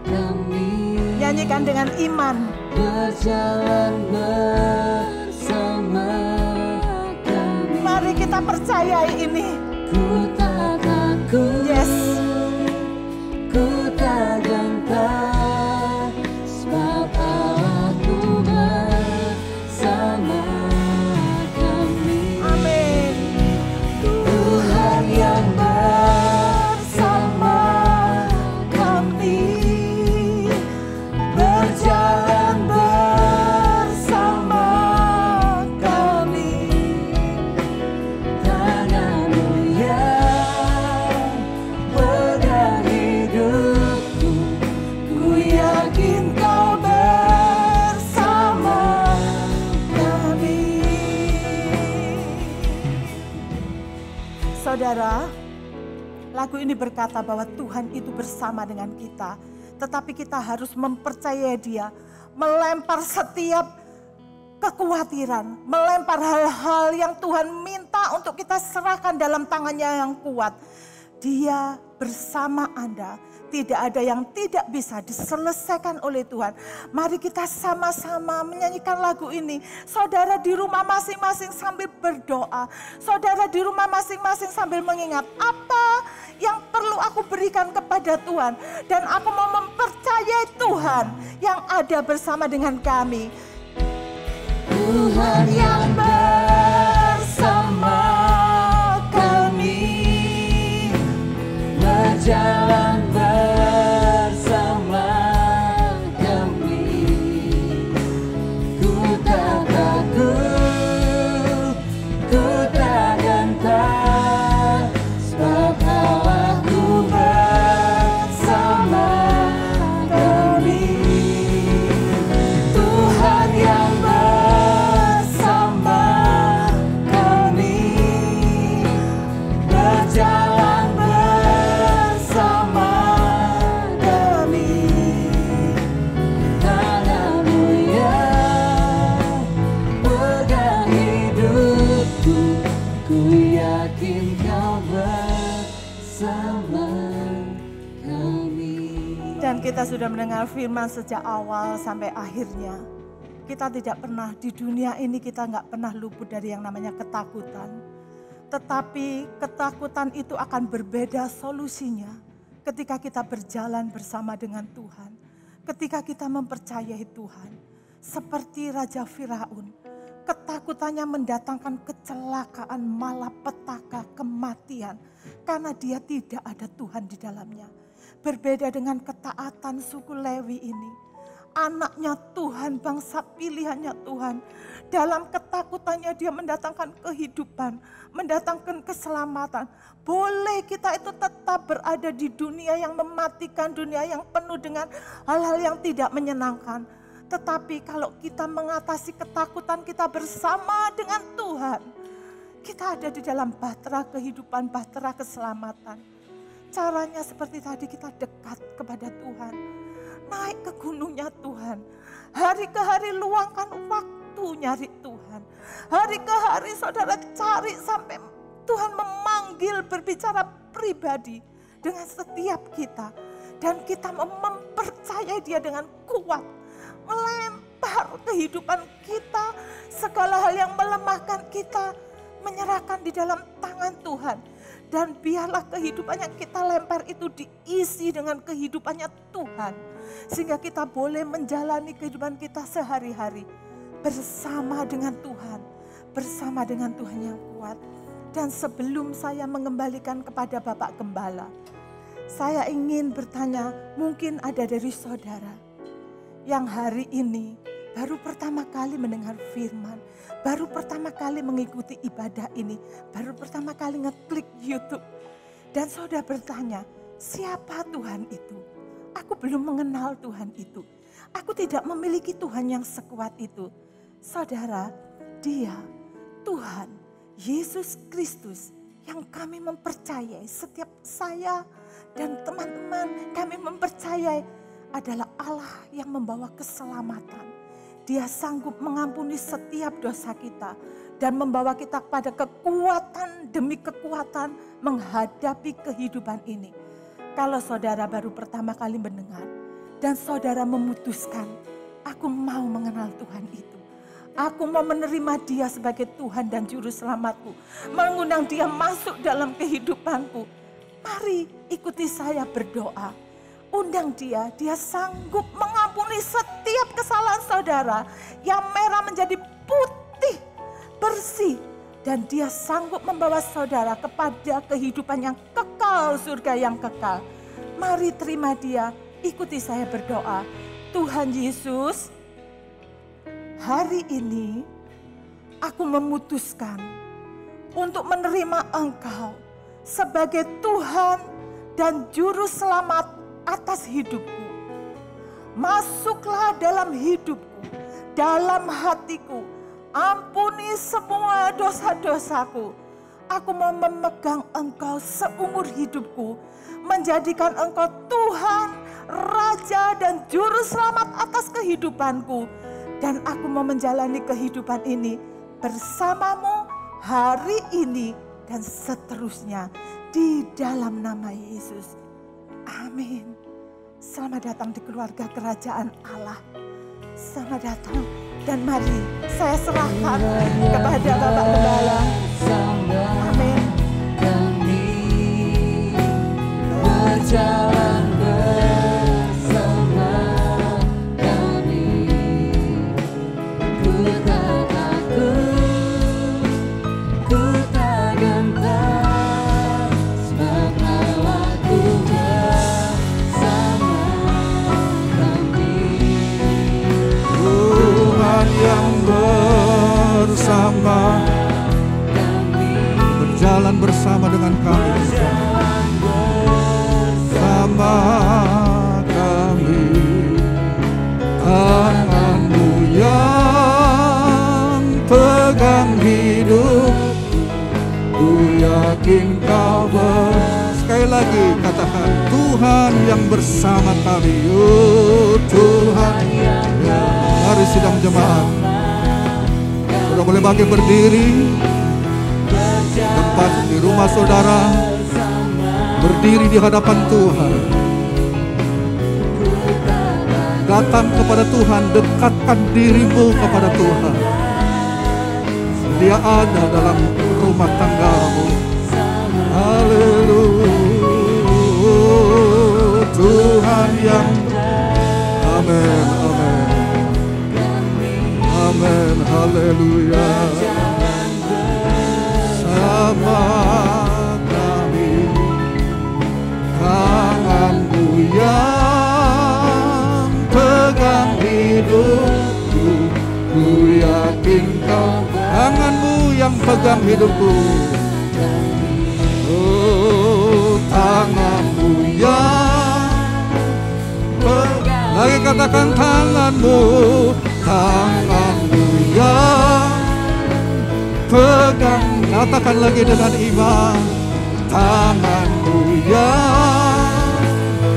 kami. Nyanyikan dengan iman. Berjalan bersama kami. Mari kita percayai ini. Ku tak takut, Yes. ku tak gentar, sebab Allahku bersama kami. Amin. Tuhan yang bersama kami, berjalan bersama kami. Tanganmu yang pegang hidupku, ku yakin kau bersama kami. Saudara, lagu ini berkata bahwa Tuhan itu bersama dengan kita. Tetapi kita harus mempercayai Dia, melempar setiap kekhawatiran, melempar hal-hal yang Tuhan minta untuk kita serahkan dalam tangannya yang kuat. Dia bersama Anda. Tidak ada yang tidak bisa diselesaikan oleh Tuhan. Mari kita sama-sama menyanyikan lagu ini. Saudara di rumah masing-masing sambil berdoa. Saudara di rumah masing-masing sambil mengingat apa yang perlu aku berikan kepada Tuhan. Dan aku mau mempercayai Tuhan yang ada bersama dengan kami. Tuhan yang bersama kami, berjalan bersama kami. Ku tak takut, ku tak gentar, sebab Allahku bersama kami. Tuhan yang bersama kami, berjalan bersama kami. Tanganmu yang pegang hidupku, ku yakin kau bersama kami. Dan kita sudah mendengar firman sejak awal sampai akhirnya. Kita tidak pernah di dunia ini, kita nggak pernah luput dari yang namanya ketakutan. Tetapi ketakutan itu akan berbeda solusinya ketika kita berjalan bersama dengan Tuhan. Ketika kita mempercayai Tuhan. Seperti Raja Firaun, ketakutannya mendatangkan kecelakaan, malapetaka, kematian. Karena dia tidak ada Tuhan di dalamnya. Berbeda dengan ketaatan suku Lewi ini. Anaknya Tuhan, bangsa pilihannya Tuhan. Dalam ketakutannya dia mendatangkan kehidupan, mendatangkan keselamatan. Boleh kita itu tetap berada di dunia yang mematikan, dunia yang penuh dengan hal-hal yang tidak menyenangkan. Tetapi kalau kita mengatasi ketakutan kita bersama dengan Tuhan, kita ada di dalam bahtera kehidupan, bahtera keselamatan. Caranya seperti tadi, kita dekat kepada Tuhan. Naik ke gunungnya Tuhan. Hari ke hari luangkan waktu nyari Tuhan. Hari ke hari saudara cari sampai Tuhan memanggil, berbicara pribadi dengan setiap kita. Dan kita mempercayai dia dengan kuat, melempar kehidupan kita, segala hal yang melemahkan kita, menyerahkan di dalam tangan Tuhan. Dan biarlah kehidupan yang kita lempar itu diisi dengan kehidupannya Tuhan. Sehingga kita boleh menjalani kehidupan kita sehari-hari bersama dengan Tuhan. Bersama dengan Tuhan yang kuat. Dan sebelum saya mengembalikan kepada Bapak Gembala, saya ingin bertanya, mungkin ada dari saudara yang hari ini baru pertama kali mendengar firman, baru pertama kali mengikuti ibadah ini, baru pertama kali ngeklik YouTube. Dan saudara bertanya, siapa Tuhan itu? Aku belum mengenal Tuhan itu. Aku tidak memiliki Tuhan yang sekuat itu. Saudara, dia Tuhan Yesus Kristus yang kami mempercayai, setiap saya dan teman-teman kami mempercayai adalah Allah yang membawa keselamatan. Dia sanggup mengampuni setiap dosa kita dan membawa kita pada kekuatan demi kekuatan menghadapi kehidupan ini. Kalau saudara baru pertama kali mendengar dan saudara memutuskan, aku mau mengenal Tuhan itu. Aku mau menerima dia sebagai Tuhan dan Juru Selamatku. Mengundang dia masuk dalam kehidupanku. Mari ikuti saya berdoa. Undang dia, dia sanggup mengampuni setiap kesalahan saudara. Yang merah menjadi putih, bersih. Dan dia sanggup membawa saudara kepada kehidupan yang kekal, surga yang kekal. Mari terima dia, ikuti saya berdoa. Tuhan Yesus, hari ini aku memutuskan untuk menerima Engkau sebagai Tuhan dan Juru Selamat atas hidupku. Masuklah dalam hidupku, dalam hatiku. Ampuni semua dosa-dosaku. Aku mau memegang Engkau seumur hidupku. Menjadikan Engkau Tuhan, Raja dan Juru Selamat atas kehidupanku. Dan aku mau menjalani kehidupan ini bersamamu hari ini dan seterusnya di dalam nama Yesus. Amin. Selamat datang di keluarga kerajaan Allah. Selamat datang dan mari saya serahkan kepada Bapak Gembala. Amin. Kami berjalan bersama kami. Ku tak takut, ku tak gentar, sebab Allahku bersama kami. Tuhan yang bersama, berjalan bersama dengan kami, bersama kami. Tangan-Mu yang pegang hidup, ku yakin Kau sekali lagi katakan, Tuhan yang bersama kami. Oh Tuhan, mari sidang jemaat, sudah boleh bangkit berdiri. Tempat di rumah saudara, berdiri di hadapan Tuhan. Datang kepada Tuhan, dekatkan dirimu kepada Tuhan. Dia ada dalam rumah tanggamu. Haleluya, Tuhan yang amin, amin, amin, haleluya. Sama kami, tangan-Mu yang pegang hidupku, ku yakin Kau. Tangan-Mu yang pegang hidupku, oh tangan-Mu yang pegang. Lagi katakan tangan-Mu, tangan-Mu yang pegang. Katakan lagi dengan iman, tangan-Mu yang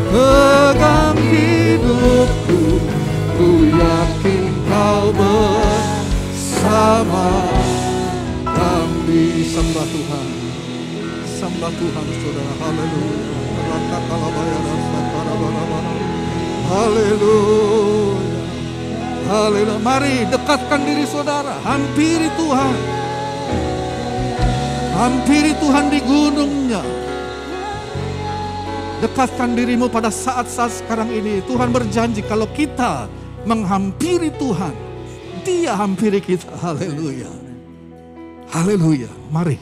pegang hidupku, ku yakin Kau bersama kami. Sembah Tuhan, sembah Tuhan saudara. Haleluya. Haleluya. Haleluya. Mari dekatkan diri saudara. Hampiri Tuhan. Hampiri Tuhan di gunungnya. Dekatkan dirimu pada saat-saat sekarang ini. Tuhan berjanji kalau kita menghampiri Tuhan, Dia hampiri kita. Haleluya. Haleluya. Mari.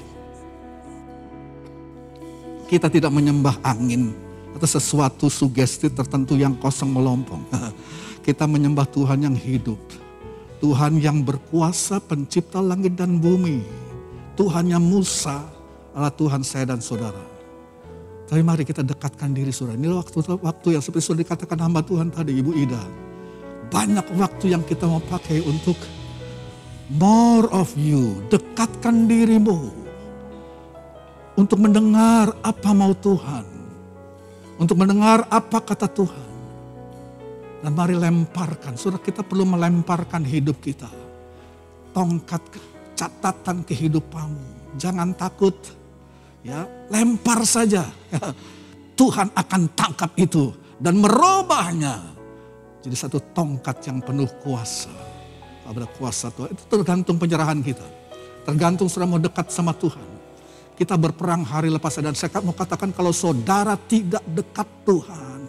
Kita tidak menyembah angin atau sesuatu sugesti tertentu yang kosong melompong. Kita menyembah Tuhan yang hidup. Tuhan yang berkuasa pencipta langit dan bumi. Tuhannya Musa adalah Tuhan saya dan saudara. Tapi mari kita dekatkan diri saudara. Ini waktu yang seperti sudah dikatakan hamba Tuhan tadi, Ibu Ida. Banyak waktu yang kita mau pakai untuk more of you. Dekatkan dirimu. Untuk mendengar apa mau Tuhan. Untuk mendengar apa kata Tuhan. Dan mari lemparkan. Saudara, kita perlu melemparkan hidup kita. Tongkat catatan kehidupanmu. Jangan takut. Ya, lempar saja. Ya, Tuhan akan tangkap itu dan merubahnya jadi satu tongkat yang penuh kuasa. Pada kuasa Tuhan itu tergantung penyerahan kita. Tergantung saudara mau dekat sama Tuhan. Kita berperang hari lepas dan saya mau katakan kalau saudara tidak dekat Tuhan,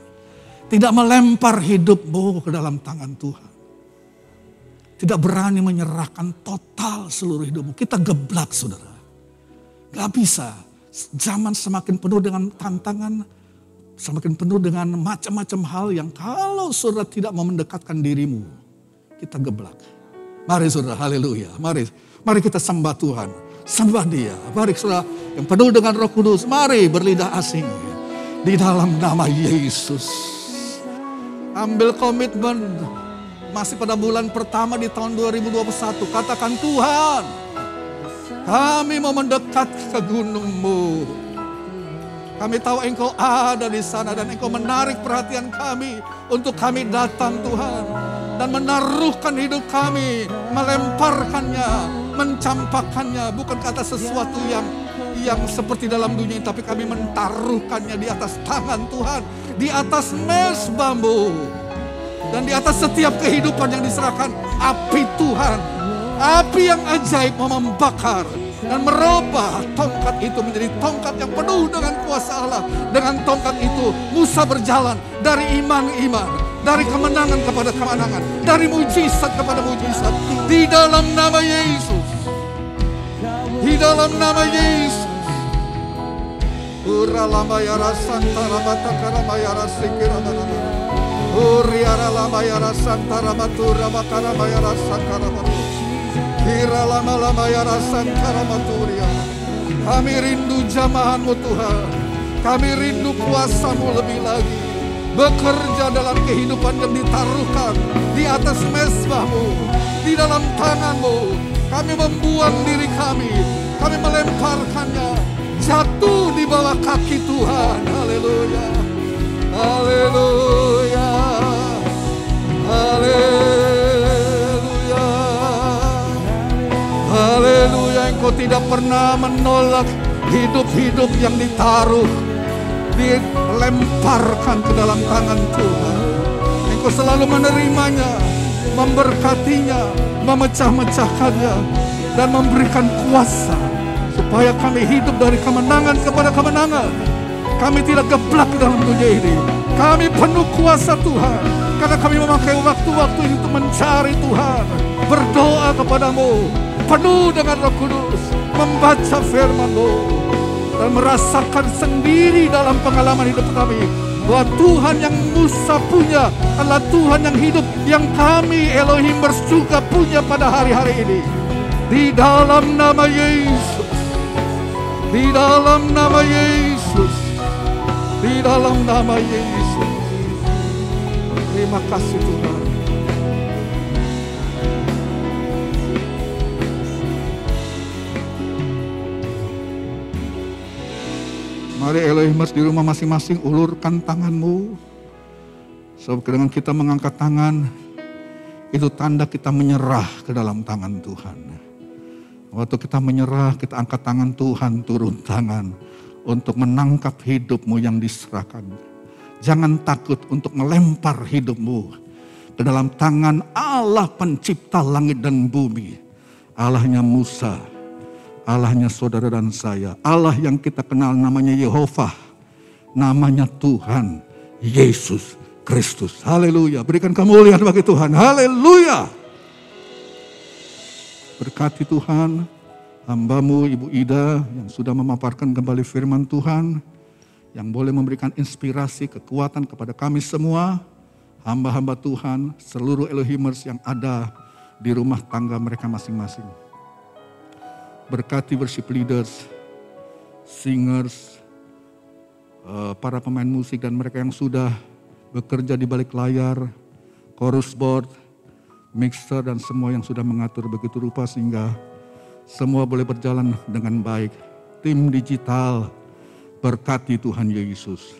tidak melempar hidupmu ke dalam tangan Tuhan, tidak berani menyerahkan total seluruh hidupmu, kita geblak saudara. Gak bisa. Zaman semakin penuh dengan tantangan, semakin penuh dengan macam-macam hal yang kalau saudara tidak mau mendekatkan dirimu, kita geblak. Mari saudara, haleluya. Mari kita sembah Tuhan, sembah Dia. Mari saudara yang penuh dengan Roh Kudus, mari berlidah asing di dalam nama Yesus. Ambil komitmen, masih pada bulan pertama di tahun 2021, katakan Tuhan, kami mau mendekat ke gunung-Mu. Kami tahu Engkau ada di sana dan Engkau menarik perhatian kami untuk kami datang Tuhan. Dan menaruhkan hidup kami, melemparkannya, mencampakkannya. Bukan kata sesuatu yang seperti dalam dunia ini, tapi kami mentaruhkannya di atas tangan Tuhan. Di atas mezbah-Mu. Dan di atas setiap kehidupan yang diserahkan api Tuhan. Api yang ajaib mau membakar dan merubah tongkat itu menjadi tongkat yang penuh dengan kuasa Allah. Dengan tongkat itu Musa berjalan dari iman-iman, dari kemenangan kepada kemenangan, dari mujizat kepada mujizat. Di dalam nama Yesus. Di dalam nama Yesus. Uralamayara santara batakara mayara sikira barabara. Uriara lamayara santara matura bakara mayara sakara barabara. Kira lama-lama ya rasan karamaturia. Kami rindu jamahan-Mu Tuhan. Kami rindu kuasa-Mu lebih lagi. Bekerja dalam kehidupan yang ditaruhkan di atas mezbah-Mu, di dalam tangan-Mu. Kami membuang diri kami. Kami melemparkannya. Jatuh di bawah kaki Tuhan. Haleluya. Haleluya. Haleluya. Haleluya, Engkau tidak pernah menolak hidup-hidup yang ditaruh, dilemparkan ke dalam tangan Tuhan. Engkau selalu menerimanya, memberkatinya, memecah-mecahkannya, dan memberikan kuasa supaya kami hidup dari kemenangan kepada kemenangan. Kami tidak geblak dalam dunia ini. Kami penuh kuasa Tuhan, karena kami memakai waktu-waktu ini untuk mencari Tuhan, berdoa kepada-Mu, penuh dengan Roh Kudus, membaca firman-Mu, dan merasakan sendiri dalam pengalaman hidup kami bahwa Tuhan yang Musa punya adalah Tuhan yang hidup, yang kami Elohim juga punya pada hari-hari ini. Di dalam nama Yesus, di dalam nama Yesus, di dalam nama Yesus. Terima kasih Tuhan. Mari Elohimers di rumah masing-masing ulurkan tanganmu. Sebab dengan kita mengangkat tangan, itu tanda kita menyerah ke dalam tangan Tuhan. Waktu kita menyerah, kita angkat tangan Tuhan, turun tangan. untuk menangkap hidupmu yang diserahkan. Jangan takut untuk melempar hidupmu ke dalam tangan Allah pencipta langit dan bumi. Allahnya Musa, Allahnya saudara dan saya, Allah yang kita kenal namanya Yehova, namanya Tuhan Yesus Kristus. Haleluya, berikan kemuliaan bagi Tuhan. Haleluya. Berkati Tuhan hamba-Mu Ibu Ida yang sudah memaparkan kembali firman Tuhan, yang boleh memberikan inspirasi, kekuatan kepada kami semua, hamba-hamba Tuhan, seluruh Elohimers yang ada di rumah tangga mereka masing-masing. Berkati worship leaders, singers, para pemain musik dan mereka yang sudah bekerja di balik layar, chorus board, mixer dan semua yang sudah mengatur begitu rupa sehingga semua boleh berjalan dengan baik. Tim digital, berkati Tuhan Yesus.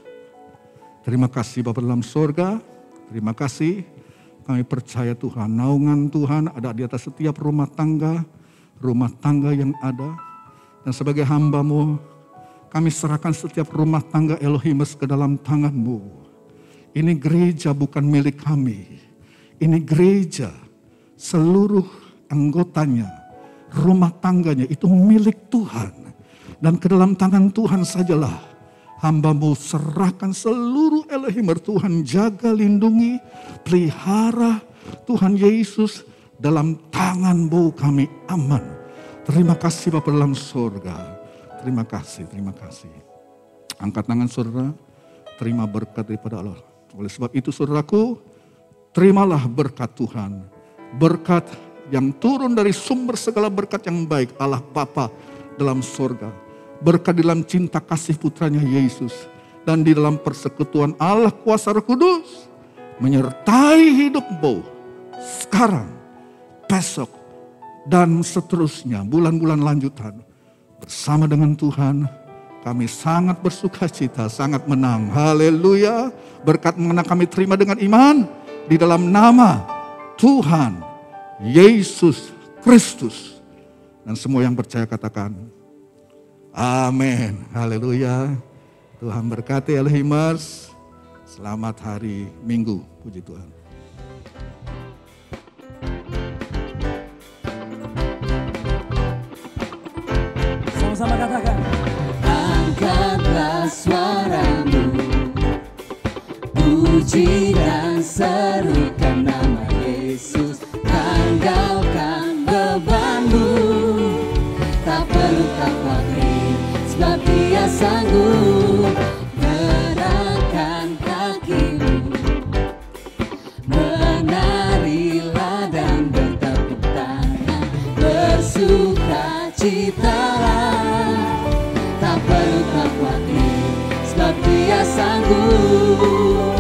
Terima kasih Bapa dalam sorga, terima kasih. Kami percaya Tuhan, naungan Tuhan ada di atas setiap rumah tangga yang ada. Dan sebagai hamba-Mu, kami serahkan setiap rumah tangga Elohimers ke dalam tangan-Mu. Ini gereja bukan milik kami. Ini gereja, seluruh anggotanya, rumah tangganya itu milik Tuhan. Dan ke dalam tangan Tuhan sajalah hamba-Mu serahkan seluruh Elohimer. Tuhan jaga, lindungi, pelihara Tuhan Yesus. Dalam tangan-Mu kami aman. Terima kasih Bapa dalam surga. Terima kasih, terima kasih. Angkat tangan saudara, terima berkat daripada Allah. Oleh sebab itu saudaraku, terimalah berkat Tuhan. Berkat yang turun dari sumber segala berkat yang baik, Allah Bapa dalam surga. Berkat dalam cinta kasih putranya Yesus. Dan di dalam persekutuan Allah kuasa Roh Kudus menyertai hidupmu sekarang, besok, dan seterusnya, bulan-bulan lanjutan. Bersama dengan Tuhan, kami sangat bersuka cita, sangat menang. Haleluya. Berkat mengenang kami terima dengan iman di dalam nama Tuhan Yesus Kristus. Dan semua yang percaya katakan, amin. Haleluya. Tuhan berkati Elohimers. Selamat hari Minggu. Puji Tuhan. Sama-sama katakan. Angkatlah suaramu, puji dan serukan nama Yesus. Tanggalkan bebanmu, tak perlu khawatir, sebab Dia sanggup. Gerakkan kakimu, menarilah dan bertepuk tangan, bersukacitalah, tak perlu khawatir, sebab Dia sanggup.